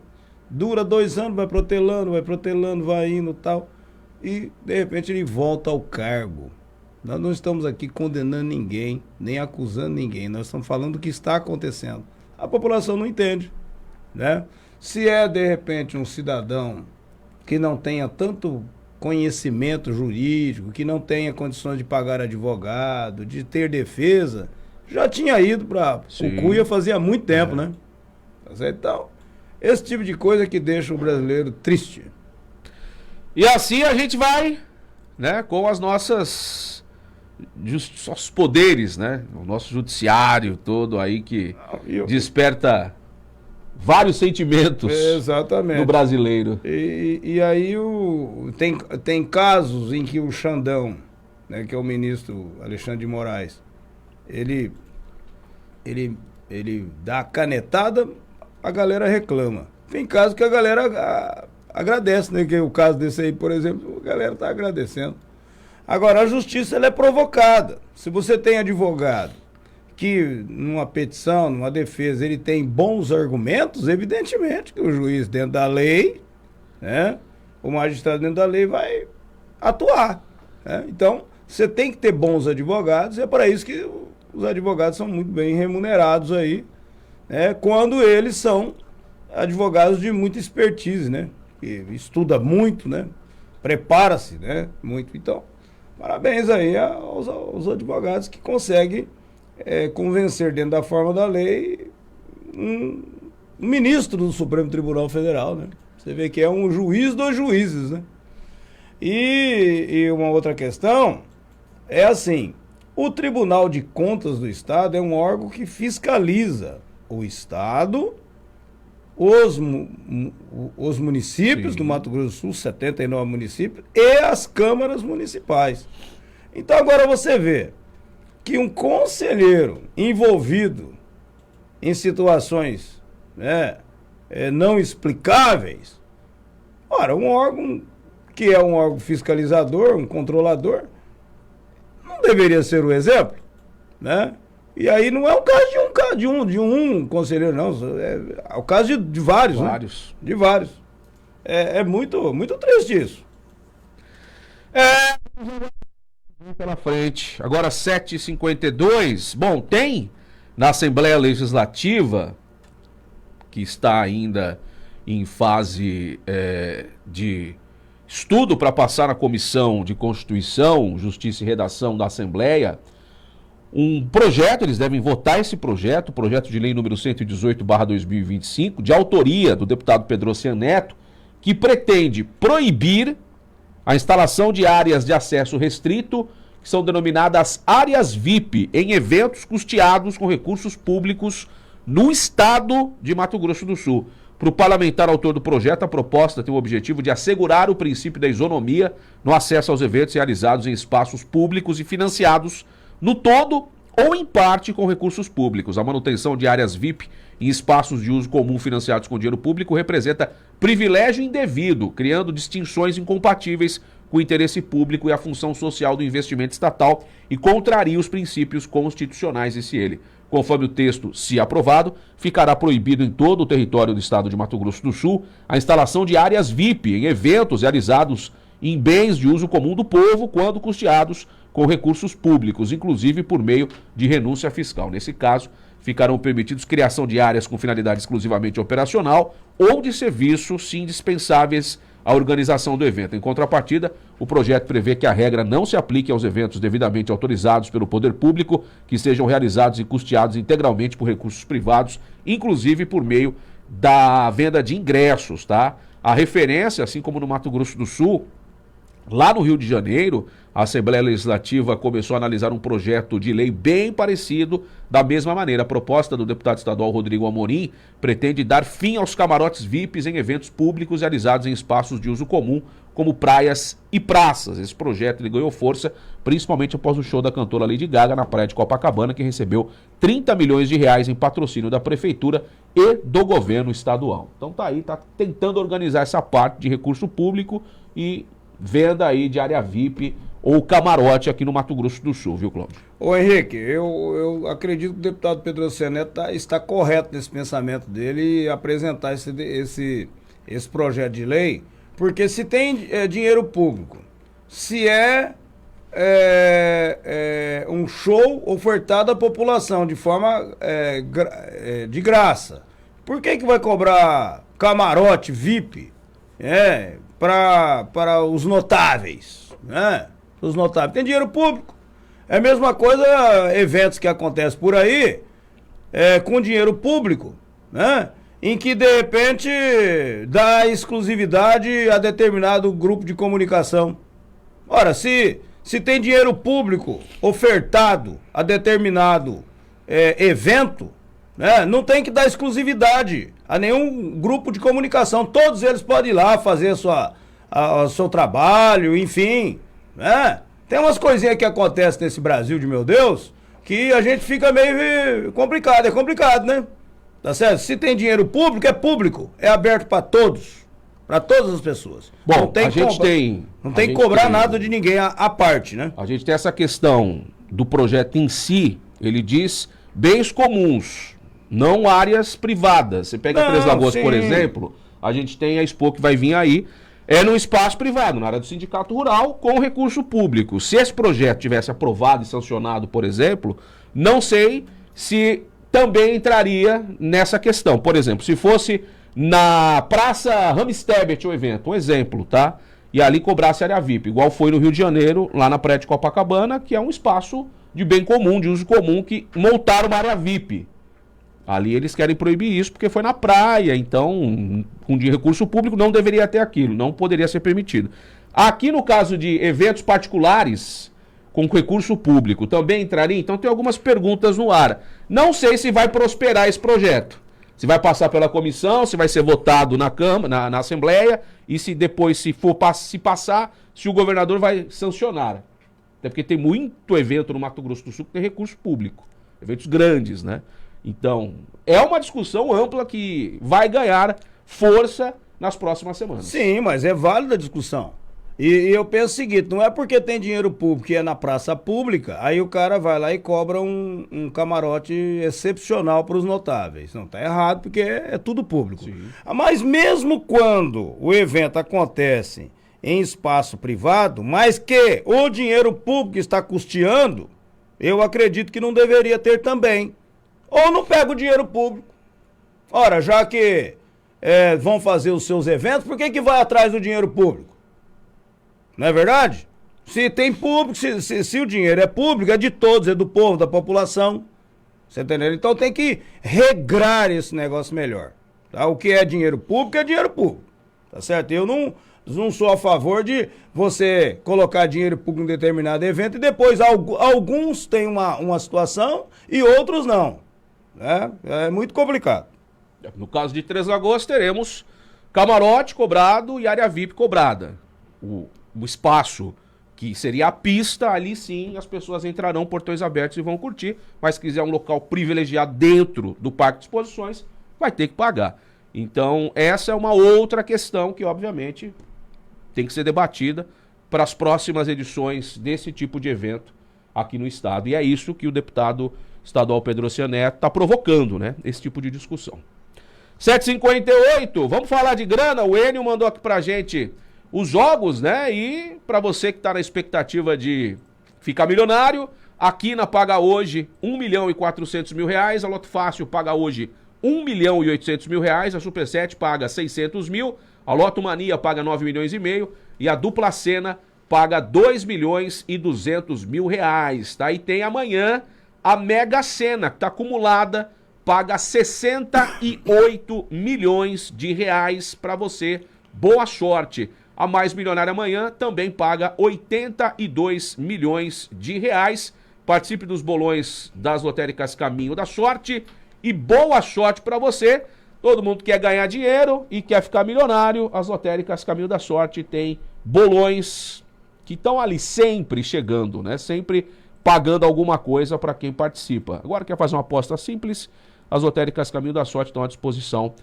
dura 2 anos, vai protelando, vai indo e tal, e de repente ele volta ao cargo. Nós não estamos aqui condenando ninguém, nem acusando ninguém, nós estamos falando do que está acontecendo. A população não entende, né? Se é de repente um cidadão que não tenha tanto conhecimento jurídico, que não tenha condições de pagar advogado, de ter defesa, já tinha ido para o Cuia fazia muito tempo, né? Então, esse tipo de coisa que deixa o brasileiro triste. E assim a gente vai, né, com as nossas nossos poderes, né? O nosso judiciário todo aí que desperta vários sentimentos exatamente no brasileiro. E aí tem casos em que o Xandão, né, que é o ministro Alexandre de Moraes, ele dá a canetada, a galera reclama. Tem casos que a galera agradece, né? Que é o caso desse aí, por exemplo, a galera está agradecendo. Agora, a justiça ela é provocada. Se você tem advogado que numa petição, numa defesa, ele tem bons argumentos, evidentemente que o juiz dentro da lei, né, o magistrado dentro da lei vai atuar, né? Então, você tem que ter bons advogados, e é para isso que os advogados são muito bem remunerados aí, né, quando eles são advogados de muita expertise, né, que estuda muito, né, prepara-se, né, muito. Então, parabéns aí aos advogados que conseguem convencer dentro da forma da lei um ministro do Supremo Tribunal Federal, né? Você vê que é um juiz dos juízes, né? E uma outra questão é assim, o Tribunal de Contas do Estado é um órgão que fiscaliza o Estado, os municípios do Mato Grosso do Sul, 79 municípios, e as câmaras municipais. Então agora você vê que um conselheiro envolvido em situações, né, não explicáveis, ora, um órgão que é um órgão fiscalizador, um controlador, não deveria ser o exemplo, né? E aí não é o caso de um conselheiro, não. É o caso de vários, Vários. Né? De vários. É muito, muito triste isso. Pela frente. Agora 7h52. Bom, tem na Assembleia Legislativa, que está ainda em fase de estudo para passar na Comissão de Constituição, Justiça e Redação da Assembleia, um projeto, eles devem votar esse projeto, o projeto de lei número 118/2025, de autoria do deputado Pedro Ocean Neto, que pretende proibir a instalação de áreas de acesso restrito, que são denominadas áreas VIP, em eventos custeados com recursos públicos no estado de Mato Grosso do Sul. Para o parlamentar autor do projeto, a proposta tem o objetivo de assegurar o princípio da isonomia no acesso aos eventos realizados em espaços públicos e financiados no todo ou em parte com recursos públicos. A manutenção de áreas VIP em espaços de uso comum financiados com dinheiro público representa privilégio indevido, criando distinções incompatíveis com o interesse público e a função social do investimento estatal e contraria os princípios constitucionais, disse ele. Conforme o texto, se aprovado, ficará proibido em todo o território do estado de Mato Grosso do Sul a instalação de áreas VIP em eventos realizados em bens de uso comum do povo, quando custeados com recursos públicos, inclusive por meio de renúncia fiscal. Nesse caso, ficarão permitidos criação de áreas com finalidade exclusivamente operacional ou de serviços indispensáveis à organização do evento. Em contrapartida, o projeto prevê que a regra não se aplique aos eventos devidamente autorizados pelo poder público, que sejam realizados e custeados integralmente por recursos privados, inclusive por meio da venda de ingressos, tá? A referência, assim como no Mato Grosso do Sul, lá no Rio de Janeiro, a Assembleia Legislativa começou a analisar um projeto de lei bem parecido da mesma maneira. A proposta do deputado estadual Rodrigo Amorim pretende dar fim aos camarotes VIPs em eventos públicos realizados em espaços de uso comum, como praias e praças. Esse projeto ele ganhou força, principalmente após o show da cantora Lady Gaga na praia de Copacabana, que recebeu 30 milhões de reais em patrocínio da Prefeitura e do governo estadual. Então tá aí, tá tentando organizar essa parte de recurso público e venda aí de área VIP ou camarote aqui no Mato Grosso do Sul, viu, Cláudio? Ô Henrique, eu acredito que o deputado Pedro Ocean Neto está correto nesse pensamento dele e apresentar esse projeto de lei, porque se tem dinheiro público, se um show ofertado à população de forma de graça, por que vai cobrar camarote VIP para os notáveis, né? Os notáveis. Tem dinheiro público. É a mesma coisa, eventos que acontecem por aí, com dinheiro público, né? Em que, de repente, dá exclusividade a determinado grupo de comunicação. Ora, se Se tem dinheiro público ofertado a determinado evento, né, não tem que dar exclusividade a nenhum grupo de comunicação. Todos eles podem ir lá fazer o seu trabalho, enfim, né? Tem umas coisinhas que acontecem nesse Brasil de meu Deus, que a gente fica meio complicado, é complicado, né? Tá certo? Se tem dinheiro público, é público, é aberto para todos, para todas as pessoas. Bom, não tem a gente tem... Não tem que cobrar nada de ninguém à parte, né? A gente tem essa questão do projeto em si, ele diz bens comuns, não áreas privadas. Você pega Três Lagoas, por exemplo, a gente tem a Expo que vai vir aí, é num espaço privado, na área do sindicato rural, com recurso público. Se esse projeto tivesse aprovado e sancionado, por exemplo, não sei se também entraria nessa questão. Por exemplo, se fosse na Praça Ramstebet o evento, um exemplo, tá? E ali cobrasse área VIP, igual foi no Rio de Janeiro, lá na Praia de Copacabana, que é um espaço de bem comum, de uso comum, que montaram uma área VIP. Ali eles querem proibir isso porque foi na praia, então, com de recurso público, não deveria ter aquilo, não poderia ser permitido. Aqui no caso de eventos particulares, com recurso público, também entraria? Então tem algumas perguntas no ar. Não sei se vai prosperar esse projeto. Se vai passar pela comissão, se vai ser votado na Câmara, na Assembleia, e se depois, se passar, se o governador vai sancionar. Até porque tem muito evento no Mato Grosso do Sul que tem recurso público. Eventos grandes, né? Então, é uma discussão ampla que vai ganhar força nas próximas semanas. Sim, mas é válida a discussão. E eu penso o seguinte, não é porque tem dinheiro público e é na praça pública, aí o cara vai lá e cobra um camarote excepcional para os notáveis. Não, tá errado, porque é tudo público. Sim. Mas mesmo quando o evento acontece em espaço privado, mas que o dinheiro público está custeando, eu acredito que não deveria ter também. Ou não pega o dinheiro público. Ora, já que vão fazer os seus eventos, por que vai atrás do dinheiro público? Não é verdade? Se tem público, se o dinheiro é público, é de todos, é do povo, da população. Você entendeu? Então tem que regrar esse negócio melhor. Tá? O que é dinheiro público é dinheiro público. Tá certo? Eu não sou a favor de você colocar dinheiro público em determinado evento e depois alguns têm uma situação e outros não. É muito complicado. No caso de Três Lagoas, teremos camarote cobrado e área VIP cobrada. O espaço que seria a pista, ali sim as pessoas entrarão, portões abertos e vão curtir, mas se quiser um local privilegiado dentro do parque de exposições, vai ter que pagar. Então essa é uma outra questão que obviamente tem que ser debatida para as próximas edições desse tipo de evento aqui no estado. E é isso que o deputado estadual Pedro Oceaneto está provocando, né? Esse tipo de discussão. 7h58, vamos falar de grana. O Enio mandou aqui pra gente os jogos, né? E para você que tá na expectativa de ficar milionário, a Quina paga hoje R$1.400.000, a Loto Fácil paga hoje R$1.800.000, a Superset paga 600 mil, a Loto Mania paga 9,5 milhões e a Dupla Sena paga R$2.200.000, tá? E tem amanhã a Mega Sena, que tá acumulada, paga 68 milhões de reais para você. Boa sorte. A Mais Milionária amanhã também paga 82 milhões de reais. Participe dos bolões das lotéricas Caminho da Sorte e boa sorte para você. Todo mundo quer ganhar dinheiro e quer ficar milionário. As lotéricas Caminho da Sorte tem bolões que estão ali sempre chegando, né? Sempre pagando alguma coisa para quem participa. Agora quer fazer uma aposta simples? As lotéricas Caminho da Sorte estão à disposição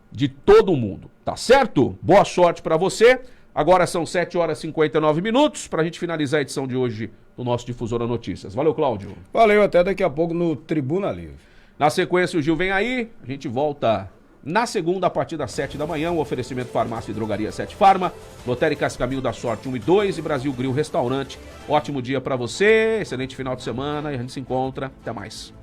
de todo mundo, tá certo? Boa sorte para você. Agora são 7h59 para a gente finalizar a edição de hoje do nosso Difusora Notícias. Valeu, Cláudio. Valeu, até daqui a pouco no Tribuna Livre. Na sequência, o Gil vem aí. A gente volta na segunda, a partir das 7 da manhã. Um oferecimento Farmácia e Drogaria 7 Farma, Lotéricas Caminho da Sorte 1 e 2 e Brasil Grill Restaurante. Ótimo dia para você, excelente final de semana e a gente se encontra. Até mais.